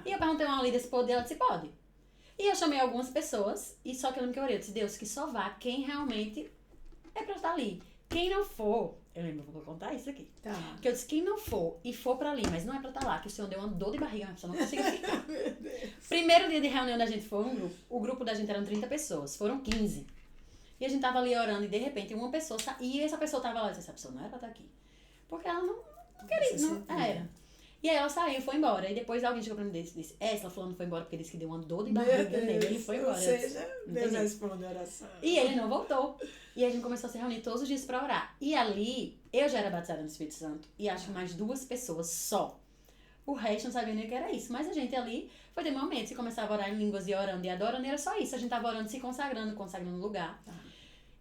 E eu perguntei a uma líder se podia, ela disse, pode. E eu chamei algumas pessoas, e só que eu lembro que eu orei. Eu disse, Deus, que só vá quem realmente é pra estar ali. Quem não for, eu lembro, vou contar isso aqui. Tá. Que eu disse, quem não for e for pra ali, mas não é pra estar lá, que o Senhor deu uma dor de barriga, a pessoa não conseguiu ficar. Primeiro dia de reunião da gente foi um grupo. O grupo da gente eram 30 pessoas, foram 15. E a gente tava ali orando e de repente uma pessoa e essa pessoa tava lá e disse, essa pessoa não era pra estar aqui. Porque ela não queria, não era. E aí ela saiu, foi embora. E depois alguém chegou pra mim e disse, essa fulano foi embora porque disse que deu uma dor de barriga nele. Ele foi embora. Ou seja, Deus responde a oração. E ele não voltou. E a gente começou a se reunir todos os dias pra orar. E ali, eu já era batizada no Espírito Santo. E acho que mais 2 pessoas só. O resto não sabia nem o que era isso. Mas a gente ali foi ter momentos que começava a orar em línguas e orando e adorando. E era só isso. A gente tava orando, se consagrando o lugar.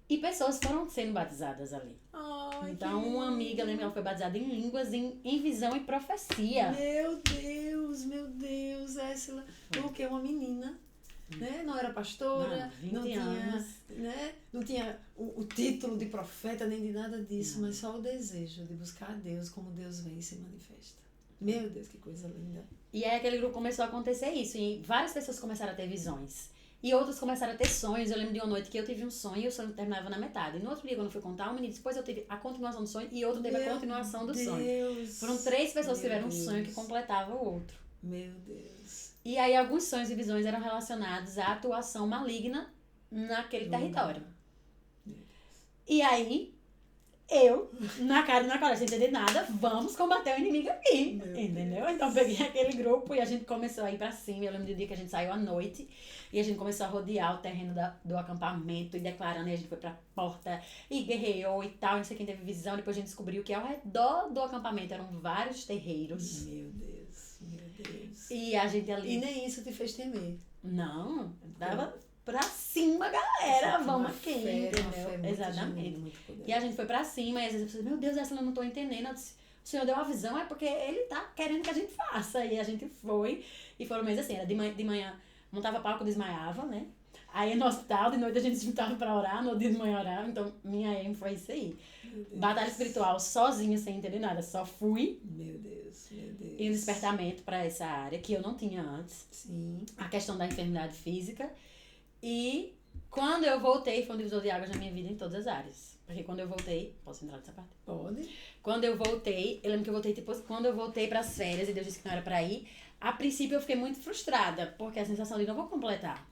E pessoas foram sendo batizadas ali. Ai, então, uma amiga, lembra, ela foi batizada em línguas, em visão e profecia. Meu Deus, Éssila. Porque uma menina, né? Não era pastora, não tinha, né? Não tinha o título de profeta, nem de nada disso, mas só o desejo de buscar a Deus como Deus vem e se manifesta. Meu Deus, que coisa linda. E aí aquele grupo começou a acontecer isso, e várias pessoas começaram a ter visões. E outros começaram a ter sonhos. Eu lembro de uma noite que eu tive um sonho e o sonho terminava na metade. E no outro dia, quando eu fui contar, um menino depois eu tive a continuação do sonho e outro teve a continuação do sonho. Foram 3 pessoas que tiveram um sonho que completava o outro. Meu Deus. E aí alguns sonhos e visões eram relacionados à atuação maligna naquele território. E aí, eu, na cara e na coragem, sem entender nada, vamos combater o inimigo aqui. Entendeu? Então eu peguei aquele grupo e a gente começou a ir pra cima. Eu lembro do dia que a gente saiu à noite e a gente começou a rodear o terreno do acampamento e declarando, e a gente foi pra porta e guerreou e tal, não sei quem teve visão. Depois a gente descobriu que ao redor do acampamento eram vários terreiros. Meu Deus. E a gente ali... E nem isso te fez temer. Não, dava pra cima, galera, vamos aqui, entendeu? Exatamente. Muito e a gente foi pra cima e às vezes eu pensei, meu Deus, essa eu não tô entendendo. Eu disse, O Senhor deu uma visão, é porque Ele tá querendo que a gente faça. E a gente foi, e foram meses assim, era de manhã montava palco, desmaiava, né? Aí no hospital, de noite a gente se juntava pra orar, no dia de manhã orava, então minha aim foi isso aí. Batalha espiritual, sozinha, sem entender nada, só fui. Meu Deus, meu Deus. E um despertamento pra essa área, que eu não tinha antes. Sim. A questão da enfermidade física. E quando eu voltei, foi um divisor de águas na minha vida em todas as áreas. Porque quando eu voltei, posso entrar nessa parte? Pode. Quando eu voltei, eu lembro que eu voltei, tipo, quando eu voltei pras férias e Deus disse que não era pra ir, a princípio eu fiquei muito frustrada, porque a sensação de não vou completar.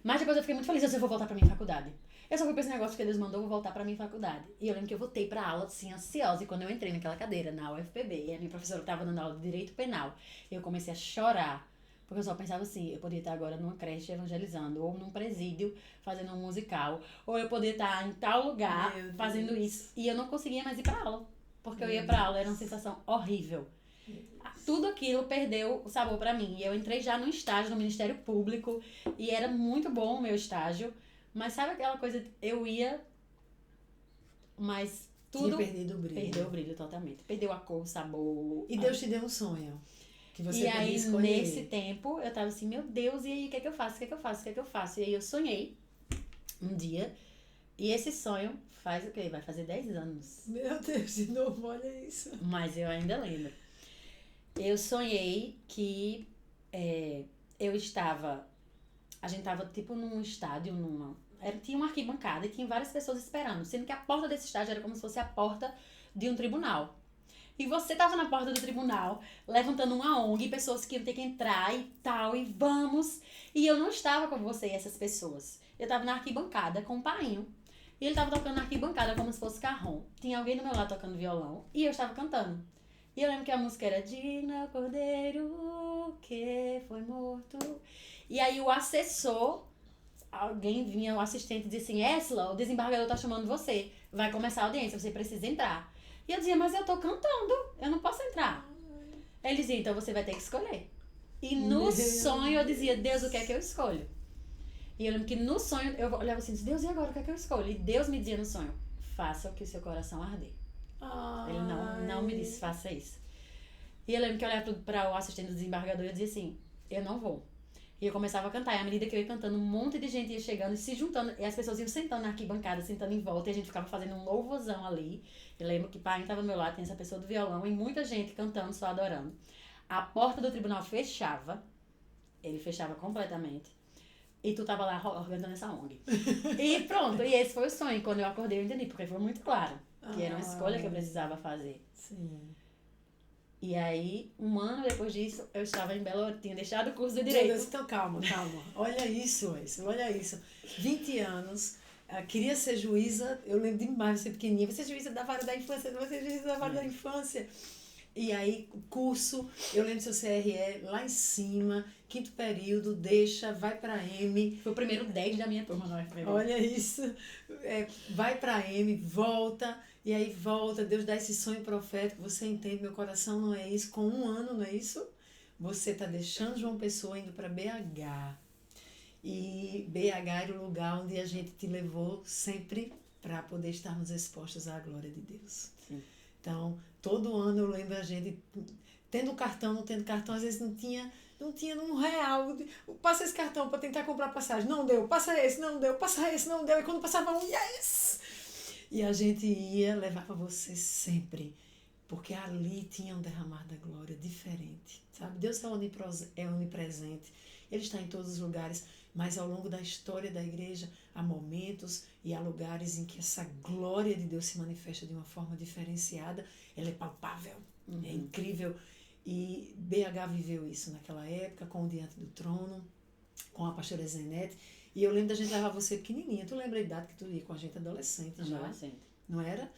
Mas depois eu fiquei muito feliz, eu vou voltar pra minha faculdade. Eu só fui pra esse negócio que Deus mandou, vou voltar pra minha faculdade. E eu lembro que eu voltei pra aula, assim, ansiosa. E quando eu entrei naquela cadeira, na UFPB, e a minha professora tava dando aula de Direito Penal, eu comecei a chorar. Porque eu só pensava assim, eu podia estar agora numa creche evangelizando, ou num presídio fazendo um musical, ou eu podia estar em tal lugar fazendo isso. E eu não conseguia mais ir pra aula. Porque eu ia pra aula, era uma sensação horrível. Tudo aquilo perdeu o sabor pra mim. E eu entrei já no estágio no Ministério Público, e era muito bom o meu estágio. Mas sabe aquela coisa, eu ia, mas tudo... Tinha perdido o brilho. Perdeu o brilho totalmente. Perdeu a cor, o sabor. E Deus te deu um sonho. Que você E aí, escolher. nesse tempo, eu tava assim, meu Deus, e aí, o que é que eu faço? O que é que eu faço? O que é que eu faço? E aí, eu sonhei um dia, e esse sonho faz o quê? Vai fazer 10 anos. Meu Deus, de novo, olha isso. Mas eu ainda lembro. Eu sonhei que eu estava... A gente tava, tipo, num estádio, tinha uma arquibancada e tinha várias pessoas esperando, sendo que a porta desse estádio era como se fosse a porta de um tribunal. E você tava na porta do tribunal, levantando uma ONG, pessoas que iam ter que entrar e tal, e vamos. E eu não estava com você e essas pessoas. Eu tava na arquibancada com o painho. E ele tava tocando na arquibancada como se fosse carrom. Tinha alguém do meu lado tocando violão e eu estava cantando. E eu lembro que a música era Digno é o Cordeiro que foi morto. E aí o assessor, alguém vinha, o assistente dizia assim, Esla, o desembargador tá chamando você. Vai começar a audiência, você precisa entrar. E eu dizia, mas eu tô cantando, eu não posso entrar. Ele dizia, então você vai ter que escolher. E no sonho eu dizia, Deus, o que é que eu escolho? E eu lembro que no sonho eu olhava assim, Deus, e agora o que é que eu escolho? E Deus me dizia no sonho, faça o que o seu coração arder. Ele não me disse, faça isso. E eu lembro que eu olhava para o assistente do desembargador e eu dizia assim, eu não vou. E eu começava a cantar, e à medida que eu ia cantando, um monte de gente ia chegando e se juntando, e as pessoas iam sentando na arquibancada, sentando em volta, e a gente ficava fazendo um louvorzão ali. Eu lembro que o pai estava do meu lado, tem essa pessoa do violão, e muita gente cantando, só adorando. A porta do tribunal fechava, ele fechava completamente, e tu tava lá organizando essa ONG. E pronto, e esse foi o sonho. Quando eu acordei, eu entendi, porque foi muito claro que era uma escolha que eu precisava fazer. Sim. E aí, um ano depois disso, eu estava em Belo Horizonte, tinha deixado o curso de Direito. Então, calma. Olha isso. 20 anos, queria ser juíza, eu lembro demais, você pequenininha, você é juíza da vara da infância, você é juíza da vara da infância. E aí, o curso, eu lembro do seu CRE, lá em cima, 5º período, vai pra M. Foi o primeiro 10 da minha turma na UFPB. Olha isso. Vai pra M, volta, e aí volta, Deus dá esse sonho profético, você entende, meu coração não é isso, com 1 ano, não é isso? Você tá deixando João Pessoa indo pra BH. E BH era o lugar onde a gente te levou sempre para poder estarmos expostos à glória de Deus. Sim. Então, todo ano eu lembro a gente tendo cartão, não tendo cartão, às vezes não tinha R$1. Passa esse cartão para tentar comprar passagem. Não deu. Passa esse, não deu. Passa esse, não deu. E quando passava um, yes! E a gente ia levar para você sempre. Porque ali tinha um derramar da glória diferente. Sabe? Deus é onipresente. Ele está em todos os lugares. Mas ao longo da história da igreja, há momentos e há lugares em que essa glória de Deus se manifesta de uma forma diferenciada. Ela é palpável. É incrível. E BH viveu isso naquela época, com o Diante do Trono, com a pastora Zenete. E eu lembro da gente levar você pequenininha. Tu lembra a idade que tu ia com a gente, adolescente já? Adolescente. Não era?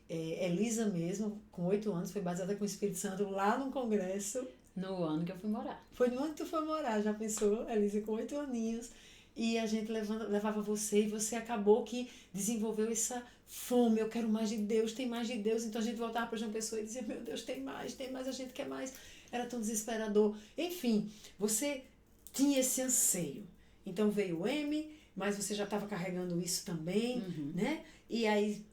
Elisa mesmo, com 8 anos, foi batizada com o Espírito Santo lá no congresso. No ano que eu fui morar. Foi no ano que tu foi morar, já pensou? Elisa com 8 aninhos. E a gente levava você, e você acabou que desenvolveu essa fome. Eu quero mais de Deus, tem mais de Deus. Então a gente voltava para João Pessoa e dizia, meu Deus, tem mais, a gente quer mais. Era tão desesperador. Enfim, você tinha esse anseio. Então veio o M, mas você já estava carregando isso também, né? E aí,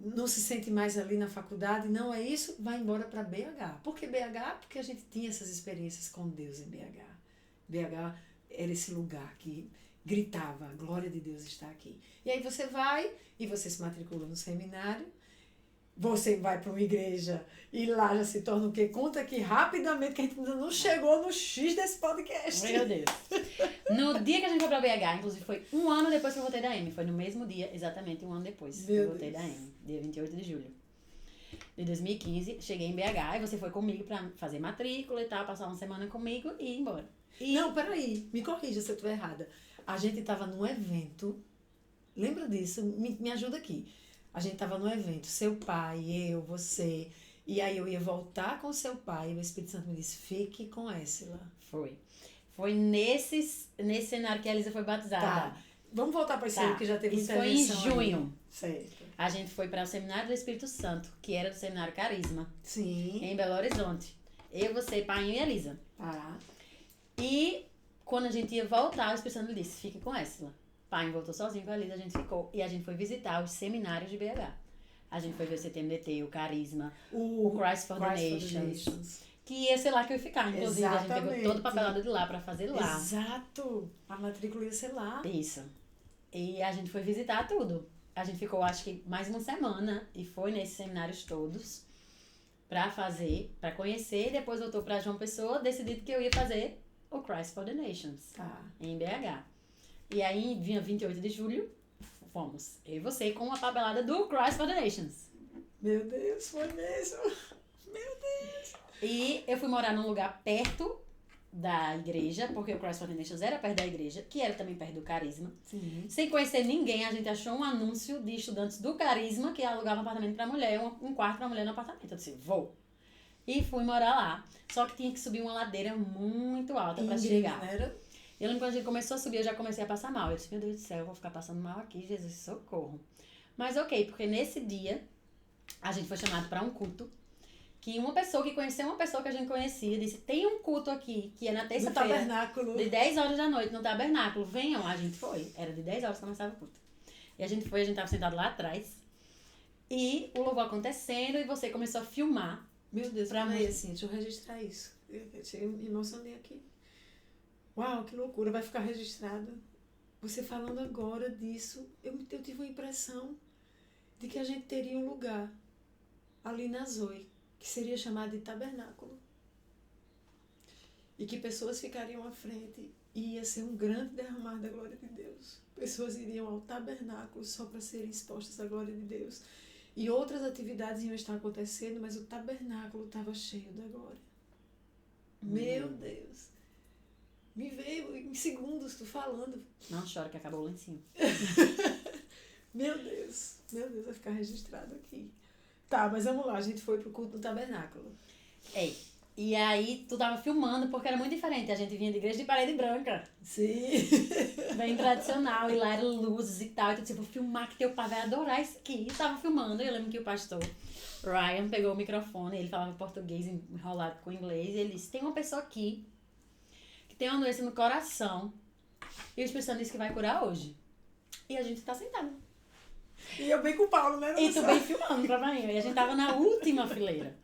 não se sente mais ali na faculdade, não é isso, vai embora para BH. Por que BH? Porque a gente tinha essas experiências com Deus em BH. BH era esse lugar que gritava, a glória de Deus está aqui. E aí você vai e você se matricula no seminário, você vai para uma igreja e lá já se torna o quê? Conta aqui rapidamente que a gente ainda não chegou no X desse podcast. Meu Deus. No dia que a gente foi pra BH, inclusive foi um ano depois que eu voltei da M. Foi no mesmo dia, exatamente um ano depois que eu voltei da M. Dia 28 de julho de 2015. Cheguei em BH e você foi comigo pra fazer matrícula e tal, passar uma semana comigo e ir embora. Não, peraí, me corrija se eu estiver errada. A gente estava num evento, lembra disso? Me ajuda aqui. A gente estava num evento, seu pai, eu, você, e aí eu ia voltar com seu pai e o Espírito Santo me disse, fique com Éssila. Foi nesse cenário que a Elisa foi batizada. Tá, vamos voltar para esse ano que já teve Isso intervenção. foi em junho. Aí. Certo. A gente foi para o Seminário do Espírito Santo, que era do Seminário Carisma. Sim. Em Belo Horizonte. Eu, você, pai e Elisa. Tá. E quando a gente ia voltar, o Espírito Santo disse, fique com Éssila. Pai voltou sozinho com a Elisa, a gente ficou. E a gente foi visitar os seminários de BH. A gente foi ver o CTMDT, o Carisma, o Christ for the Nations. Que ia ser lá que eu ia ficar. Inclusive, exatamente. A gente pegou todo o papelado de lá pra fazer lá. Exato. A matrícula ia ser lá. Isso. E a gente foi visitar tudo. A gente ficou, acho que, mais uma semana. E foi nesses seminários todos. Pra conhecer. E depois voltou pra João Pessoa, decidido que eu ia fazer o Christ for the Nations. Tá. Em BH. E aí, vinha 28 de julho, fomos. Eu e você com a papelada do Christ for the Nations. Meu Deus, foi mesmo. Meu Deus. E eu fui morar num lugar perto da igreja, porque o Christ for the Nations era perto da igreja, que era também perto do Carisma. Sim. Sem conhecer ninguém, a gente achou um anúncio de estudantes do Carisma que alugavam um apartamento pra mulher, um quarto pra mulher no apartamento. Eu disse, vou. E fui morar lá. Só que tinha que subir uma ladeira muito alta pra chegar. Era? Eu lembro quando a gente começou a subir, eu já comecei a passar mal. Eu disse, meu Deus do céu, eu vou ficar passando mal aqui, Jesus, socorro. Mas ok, porque nesse dia, a gente foi chamado para um culto, que uma pessoa que conheceu uma pessoa que a gente conhecia, disse, tem um culto aqui, que é na terça-feira. No tabernáculo. De 10 horas da noite, no tabernáculo. Venham, a gente foi. Era de 10 horas que começava o culto. E a gente foi, a gente tava sentado lá atrás. E o louvor acontecendo, e você começou a filmar. Meu Deus, peraí, assim, deixa eu registrar isso. Eu me emocionei aqui. Uau, que loucura, vai ficar registrado. Você falando agora disso, eu tive uma impressão de que a gente teria um lugar ali na Zoe, que seria chamado de tabernáculo. E que pessoas ficariam à frente e ia ser um grande derramar da glória de Deus. Pessoas iriam ao tabernáculo só para serem expostas à glória de Deus. E outras atividades iam estar acontecendo, mas o tabernáculo estava cheio da glória. Meu Deus. Me veio em segundos, tu falando. Não chora que acabou lá em cima. Meu Deus, vai ficar registrado aqui. Tá, mas vamos lá, a gente foi pro culto do tabernáculo. E aí tu tava filmando, porque era muito diferente. A gente vinha de igreja de parede branca. Sim. Bem tradicional, e lá eram luzes e tal. Então, tipo, filmar que teu pai vai adorar isso aqui. E tava filmando, e eu lembro que o pastor Ryan pegou o microfone, ele falava português enrolado com inglês, e ele disse, tem uma pessoa aqui tem uma doença no coração e o Espírito Santo disse que vai curar hoje. E a gente tá sentado. E eu bem com o Paulo, né? E tu bem filmando pra mim. E a gente tava na última fileira.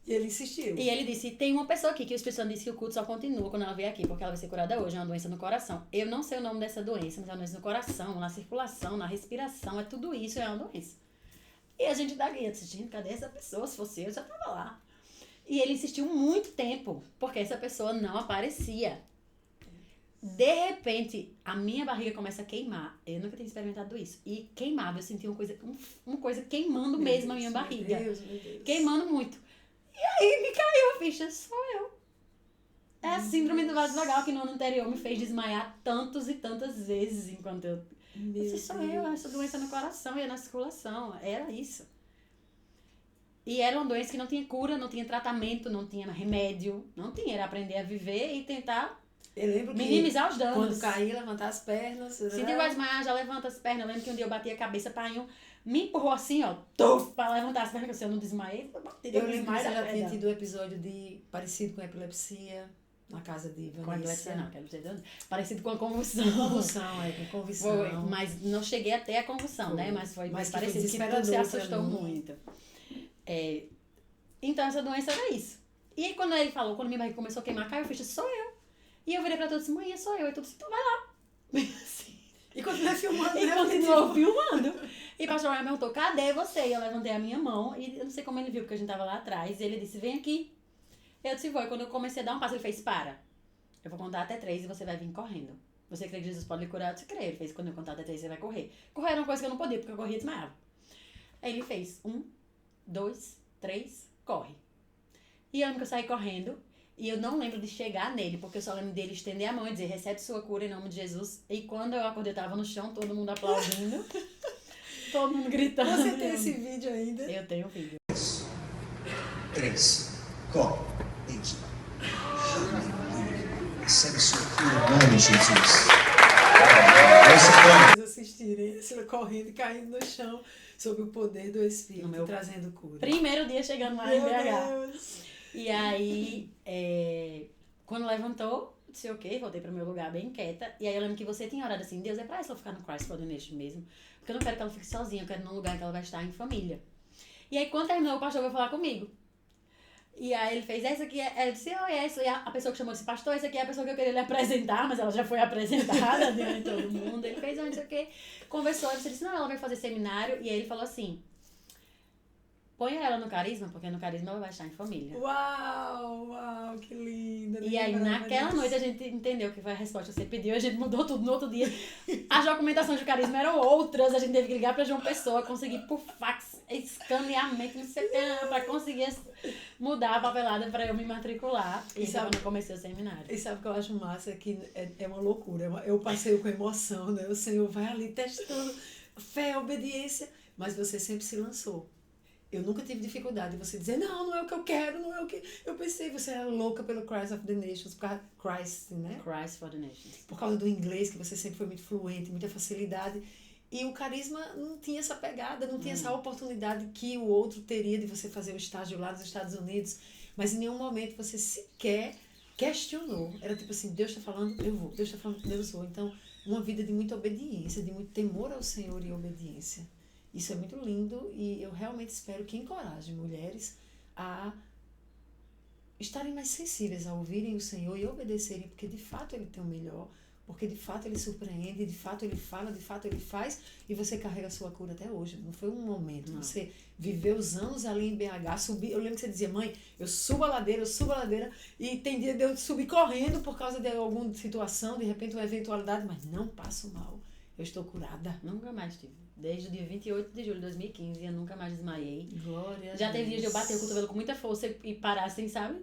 E ele insistiu. E ele disse, tem uma pessoa aqui que o Espírito Santo disse que o culto só continua quando ela vier aqui, porque ela vai ser curada hoje, é uma doença no coração. Eu não sei o nome dessa doença, mas é uma doença no coração, na circulação, na respiração, é tudo isso, é uma doença. E a gente daqui, eu disse, gente, cadê essa pessoa? Se fosse eu já tava lá. E ele insistiu muito tempo, porque essa pessoa não aparecia. De repente, a minha barriga começa a queimar. Eu nunca tinha experimentado isso. E queimava, eu senti uma coisa queimando mesmo a minha barriga. Meu Deus. Queimando muito. E aí me caiu a ficha, sou eu. É a síndrome do vaso vagal que no ano anterior me fez desmaiar tantas e tantas vezes enquanto eu... Esse sou eu, essa doença no coração e na circulação. Era isso. E era uma doença que não tinha cura, não tinha tratamento, não tinha remédio. Não tinha, era aprender a viver e tentar minimizar os danos. Quando cair, levantar as pernas. Se tu vai desmaiar, já levanta as pernas. Eu lembro que um dia eu bati a cabeça, pai me empurrou assim, ó, pra levantar as pernas, que se eu não desmaiei, eu bati. Eu lembro que você já tinha tido um episódio parecido com epilepsia. na casa de Com a epilepsia Vanessa. não, que era epilepsia, parecido com a convulsão. Convulsão, com convulsão. Foi, mas não cheguei até a convulsão, né? Mas foi Mas que parecido, foi que tu se desesperador pra assustou mim. muito. Então, essa doença era isso. E aí, quando ele falou, quando minha barriga começou a queimar, Caio, eu fiz, sou eu. E eu virei pra todos e disse, mãe, sou eu. E tudo assim, então vai lá. Assim. E continuei filmando, E né? continuou filmando. E o pastor Ryan perguntou, cadê você? E eu levantei a minha mão, e eu não sei como ele viu, porque a gente tava lá atrás, e ele disse, vem aqui. Eu disse, vou. E quando eu comecei a dar um passo, ele fez, para. Eu vou contar até 3 e você vai vir correndo. Você crê que Jesus pode lhe curar? Eu disse, creio. Ele fez, quando eu contar até 3, você vai correr. Correr era uma coisa que eu não podia, porque eu corria e desmaiava. Aí ele fez, 1, 2, 3, corre. E eu lembro que eu saí correndo, e eu não lembro de chegar nele, porque eu só lembro dele estender a mão e dizer, recebe sua cura em nome de Jesus. E quando eu acordei, eu tava no chão, todo mundo aplaudindo, todo mundo gritando. Você tem esse vídeo ainda? Eu tenho um vídeo. 3, corre. Isso. Recebe sua cura em nome de Jesus. Vocês assistirem ela correndo e caindo no chão sob o poder do Espírito, No meu trazendo cura. Primeiro dia chegando lá em Meu BH. Deus. E aí, quando levantou, disse ok, voltei pro meu lugar bem quieta. E aí eu lembro que você tinha orado assim, Deus, é pra ela ficar no Christ for the Nation mesmo. Porque eu não quero que ela fique sozinha, eu quero num lugar que ela vai estar em família. E aí quando terminou, o pastor veio falar comigo. E aí ele fez, essa aqui eu disse, oh, é essa. E a pessoa que chamou esse pastor, essa aqui é a pessoa que eu queria lhe apresentar, mas ela já foi apresentada diante de todo mundo. Ele fez, não sei o quê, conversou, e você disse, não, ela vai fazer seminário. E aí ele falou assim, põe ela no carisma, porque no carisma ela vai estar em família. Uau, que linda. E aí, naquela noite, a gente entendeu que foi a resposta que você pediu, a gente mudou tudo no outro dia. As documentações de carisma eram outras, a gente teve que ligar pra João Pessoa, conseguir por fax, escaneamento, não sei o que, pra conseguir mudar a papelada pra eu me matricular. E sabe- quando eu comecei o seminário. E sabe o que eu acho massa? Que é uma loucura. Eu passei com emoção, né? O Senhor vai ali testando fé, obediência, mas você sempre se lançou. Eu nunca tive dificuldade de você dizer, não é o que eu quero, não é o que... Eu pensei, você era louca pelo Christ of the Nations, por causa Christ, né? Christ for the Nations. Por causa do inglês, que você sempre foi muito fluente, muita facilidade. E o carisma não tinha essa pegada, não tinha essa oportunidade que o outro teria de você fazer um estágio lá nos Estados Unidos. Mas em nenhum momento você sequer questionou. Era tipo assim, Deus está falando, eu vou. Deus está falando, Deus vou. Então, uma vida de muita obediência, de muito temor ao Senhor e obediência. Isso é muito lindo e eu realmente espero que encoraje mulheres a estarem mais sensíveis, a ouvirem o Senhor e obedecerem, porque de fato Ele tem o melhor, porque de fato Ele surpreende, de fato Ele fala, de fato Ele faz, e você carrega a sua cura até hoje. Não foi um momento, Não. você viveu os anos ali em BH, eu lembro que você dizia, mãe, eu subo a ladeira, e tem dia de eu subir correndo por causa de alguma situação, de repente uma eventualidade, mas não passo mal, eu estou curada. Nunca mais tive. Desde o dia 28 de julho de 2015, eu nunca mais desmaiei. Glória a Já teve Deus. dias de eu bater o cotovelo com muita força e parar assim, sabe?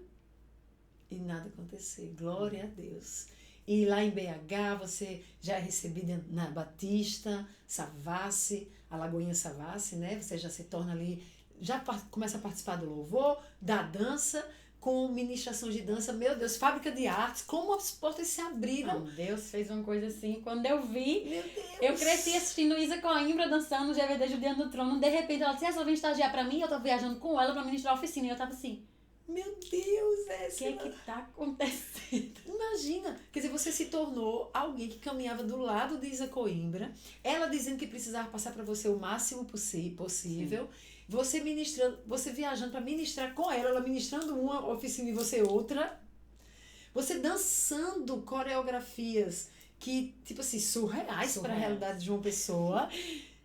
E nada acontecer. Glória a Deus. E lá em BH, você já é recebida na Batista, Savassi, a Lagoinha Savassi, né? Você já se torna ali, já começa a participar do louvor, da dança, com ministração de dança. Meu Deus, fábrica de artes, como as portas se abriram. Não, Deus fez uma coisa assim. Quando eu vi, Meu Deus. eu cresci assistindo Isa Coimbra dançando o GVD Judiando do Trono. De repente ela disse, ela vem estagiar pra mim, eu tô viajando com ela pra ministrar a oficina. E eu tava assim, Meu Deus, o que é que tá acontecendo? Imagina, quer dizer, você se tornou alguém que caminhava do lado de Isa Coimbra, ela dizendo que precisava passar para você o máximo possível, você ministrando, você viajando para ministrar com ela ministrando uma oficina e você outra, você dançando coreografias que, tipo assim, surreais para a realidade de uma pessoa,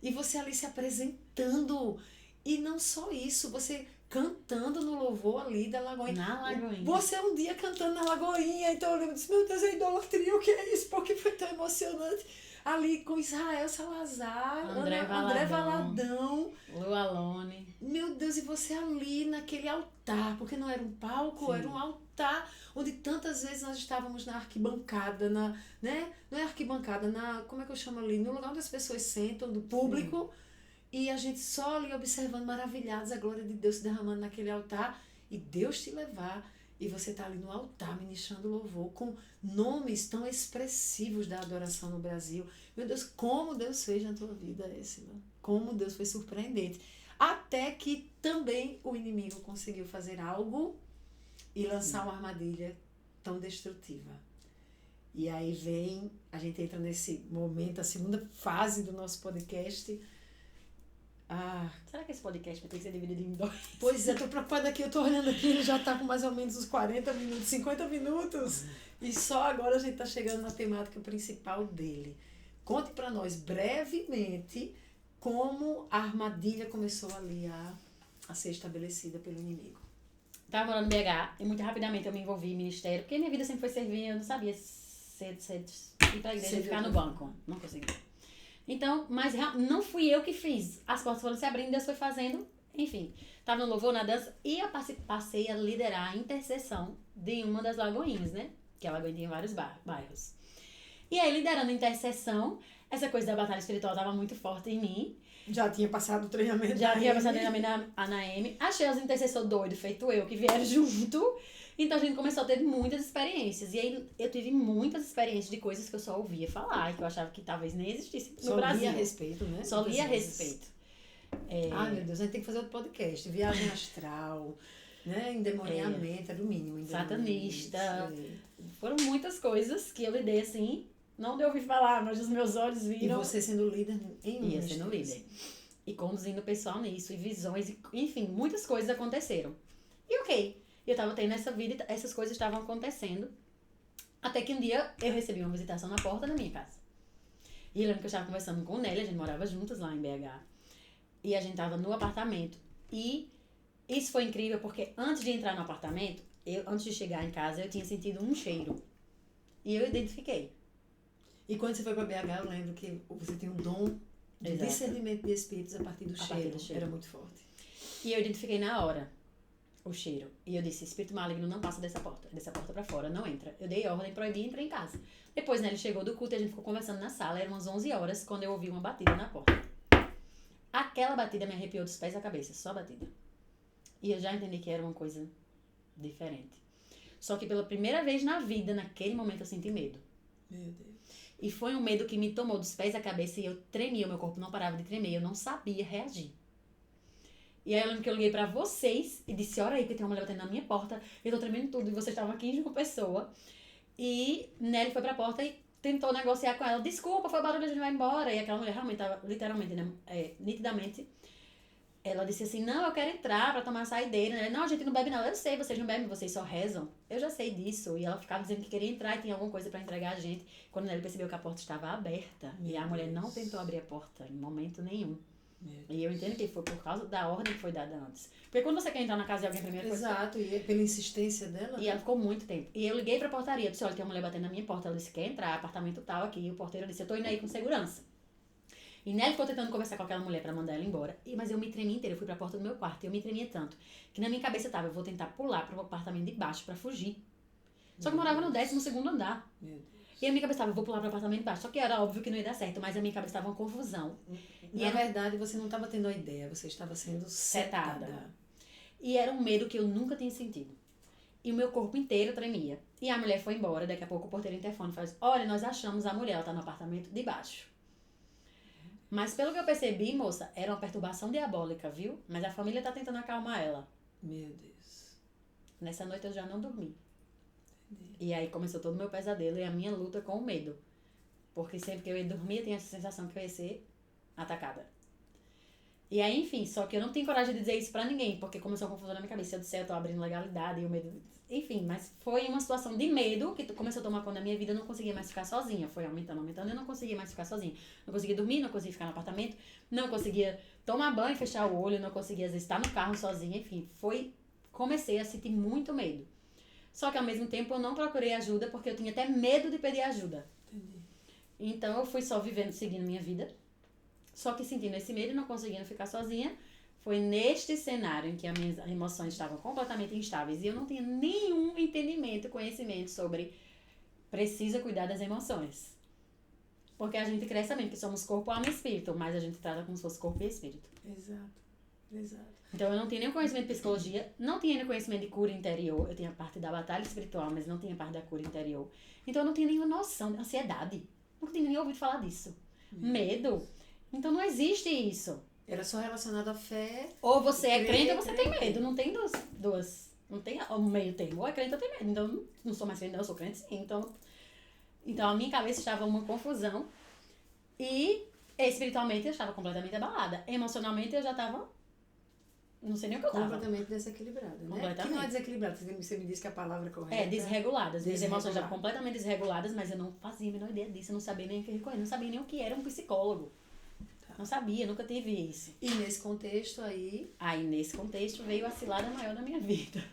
e você ali se apresentando, e não só isso, você cantando no louvor ali da Lagoinha. Na Lagoinha. Você um dia cantando na Lagoinha, então eu lembro, disse, meu Deus, é idolatria, o que é isso? Porque foi tão emocionante. Ali com Israel Salazar, André Valadão. Lu Alone. Meu Deus, e você ali naquele altar, porque não era um palco, Sim. era um altar, onde tantas vezes nós estávamos na arquibancada, né? Não é arquibancada, como é que eu chamo ali? No lugar onde as pessoas sentam, do público. Sim. E a gente só ali observando, maravilhados, a glória de Deus se derramando naquele altar. E Deus te levar. E você está ali no altar, ministrando louvor, com nomes tão expressivos da adoração no Brasil. Meu Deus, como Deus fez na tua vida, Essila. Como Deus foi surpreendente. Até que também o inimigo conseguiu fazer algo e lançar uma armadilha tão destrutiva. E aí a gente entra nesse momento, a segunda fase do nosso podcast. Será que esse podcast vai ter que ser dividido em 2? Pois é, tô preocupada aqui, eu tô olhando aqui, ele já tá com mais ou menos uns 40 minutos, 50 minutos. E só agora a gente tá chegando na temática principal dele. Conte pra nós brevemente como a armadilha começou ali a ser estabelecida pelo inimigo. Tava morando em BH e muito rapidamente eu me envolvi em ministério, porque minha vida sempre foi servir, eu não sabia ir pra igreja e ficar no banco. Não consegui. Então, mas não fui eu que fiz. As portas foram se abrindo, Deus foi fazendo, enfim. Tava no louvor, na dança, e eu passei a liderar a intercessão de uma das lagoinhas, né? Que a lagoinha tinha vários bairros. E aí, liderando a intercessão, essa coisa da batalha espiritual tava muito forte em mim. Já tinha passado o treinamento Já tinha passado o treinamento na ANAM. Achei os intercessores doidos, feito eu, que vieram junto. Então a gente começou a ter muitas experiências. E aí eu tive muitas experiências de coisas que eu só ouvia falar e que eu achava que talvez nem existisse no Brasil. Só lia a respeito, né? Só lia a respeito. Ai, meu Deus, a gente tem que fazer outro podcast. Viagem astral, né? Endemoniamento, era o mínimo. Satanista. Foram muitas coisas que eu lidei assim. Não de ouvir falar, mas os meus olhos viram. E você sendo líder em um. Ia sendo líder. E conduzindo o pessoal nisso, e visões, enfim, muitas coisas aconteceram. E ok, eu tava tendo essa vida e essas coisas estavam acontecendo. Até que um dia eu recebi uma visitação na porta da minha casa. E eu lembro que eu estava conversando com o Nelly, a gente morava juntos lá em BH. E a gente tava no apartamento. E isso foi incrível porque antes de entrar no apartamento, antes de chegar em casa, eu tinha sentido um cheiro. E eu identifiquei. E quando você foi para BH, eu lembro que você tem um dom de discernimento de espíritos a partir do cheiro. Era muito forte. E eu identifiquei na hora o cheiro. E eu disse, espírito maligno não passa dessa porta para fora, não entra. Eu dei ordem, proibi e entrei em casa. Depois, né, ele chegou do culto e a gente ficou conversando na sala. Eram umas 11 horas quando eu ouvi uma batida na porta. Aquela batida me arrepiou dos pés à cabeça, só a batida. E eu já entendi que era uma coisa diferente. Só que pela primeira vez na vida, naquele momento, eu senti medo. Meu Deus. E foi um medo que me tomou dos pés à cabeça e eu tremia, o meu corpo não parava de tremer, eu não sabia reagir. E aí eu lembro que eu liguei pra vocês e disse, olha aí, porque tem uma mulher batendo na minha porta, eu tô tremendo tudo, e vocês estavam aqui em uma pessoa. E Nelly foi pra porta e tentou negociar com ela, desculpa, foi barulho, a gente vai embora. E aquela mulher realmente tava, literalmente, né, nitidamente, ela disse assim, não, eu quero entrar pra tomar a saideira. Né? Não, a gente não bebe não, eu sei, vocês não bebem, vocês só rezam. Eu já sei disso. E ela ficava dizendo que queria entrar e tinha alguma coisa pra entregar a gente. Quando ele percebeu que a porta estava aberta, e a mulher não tentou abrir a porta em momento nenhum. E eu entendo que foi por causa da ordem que foi dada antes. Porque quando você quer entrar na casa de alguém, primeiro Exato, e pela insistência dela. E ela ficou muito tempo. E eu liguei pra portaria, disse, olha, tem uma mulher batendo na minha porta. Ela disse, quer entrar, apartamento tal aqui. E o porteiro disse, eu tô indo aí com segurança. E Nelly ficou tentando conversar com aquela mulher pra mandar ela embora. Mas eu me tremi inteira, eu fui pra porta do meu quarto. E eu me tremia tanto, que na minha cabeça tava, eu vou tentar pular pro apartamento de baixo pra fugir. Só que eu morava no 12º andar. Meu Deus. E a minha cabeça tava, eu vou pular pro apartamento de baixo. Só que era óbvio que não ia dar certo, mas a minha cabeça tava uma confusão. Na verdade, você não estava tendo a ideia, você estava sendo setada. E era um medo que eu nunca tinha sentido. E o meu corpo inteiro tremia. E a mulher foi embora, daqui a pouco o porteiro interfone e faz, olha, nós achamos a mulher, ela tá no apartamento de baixo. Mas pelo que eu percebi, moça, era uma perturbação diabólica, viu? Mas a família tá tentando acalmar ela. Meu Deus. Nessa noite eu já não dormi. E aí começou todo o meu pesadelo e a minha luta com o medo. Porque sempre que eu ia dormir, eu tinha essa sensação que eu ia ser atacada. E aí, enfim, só que eu não tenho coragem de dizer isso pra ninguém, porque começou a confusão na minha cabeça. Eu disse, eu tô abrindo legalidade e o medo... Enfim, mas foi uma situação de medo que começou a tomar conta da minha vida. Eu não conseguia mais ficar sozinha. Foi aumentando, aumentando. Eu não conseguia mais ficar sozinha. Não conseguia dormir, não conseguia ficar no apartamento. Não conseguia tomar banho, fechar o olho. Não conseguia, às vezes, estar no carro sozinha. Enfim, comecei a sentir muito medo. Só que, ao mesmo tempo, eu não procurei ajuda porque eu tinha até medo de pedir ajuda. Entendi. Então, eu fui só vivendo, seguindo minha vida. Só que sentindo esse medo e não conseguindo ficar sozinha. Foi neste cenário em que as minhas emoções estavam completamente instáveis e eu não tinha nenhum entendimento, conhecimento sobre precisa cuidar das emoções. Porque a gente cresce sabendo que somos corpo, alma e espírito, mas a gente trata como se fosse corpo e espírito. Exato. Então eu não tinha nenhum conhecimento de psicologia, não tinha nenhum conhecimento de cura interior, eu tinha parte da batalha espiritual, mas não tinha parte da cura interior. Então eu não tinha nenhuma noção de ansiedade, nunca tinha nem ouvido falar disso. Medo. Então não existe isso. Era só relacionado à fé. Ou você é crente ou você tem medo. Não tem duas Não tem o meio termo. Ou é crente ou tem medo. Então, não sou mais crente, não, eu sou crente sim. Então, a minha cabeça estava uma confusão. E espiritualmente eu estava completamente abalada. Emocionalmente eu já estava... Não sei nem o que eu estava. Completamente desequilibrada, né? Completamente. Que não é desequilibrada, você me disse que a palavra correta... É, desreguladas. Minhas emoções Desregulada. estavam completamente desreguladas, mas eu não fazia a menor ideia disso. Eu não sabia nem o que recorrer. Não sabia nem o que era um psicólogo. Não sabia, nunca tive isso. E nesse contexto aí... Aí, nesse contexto, veio a cilada maior da minha vida.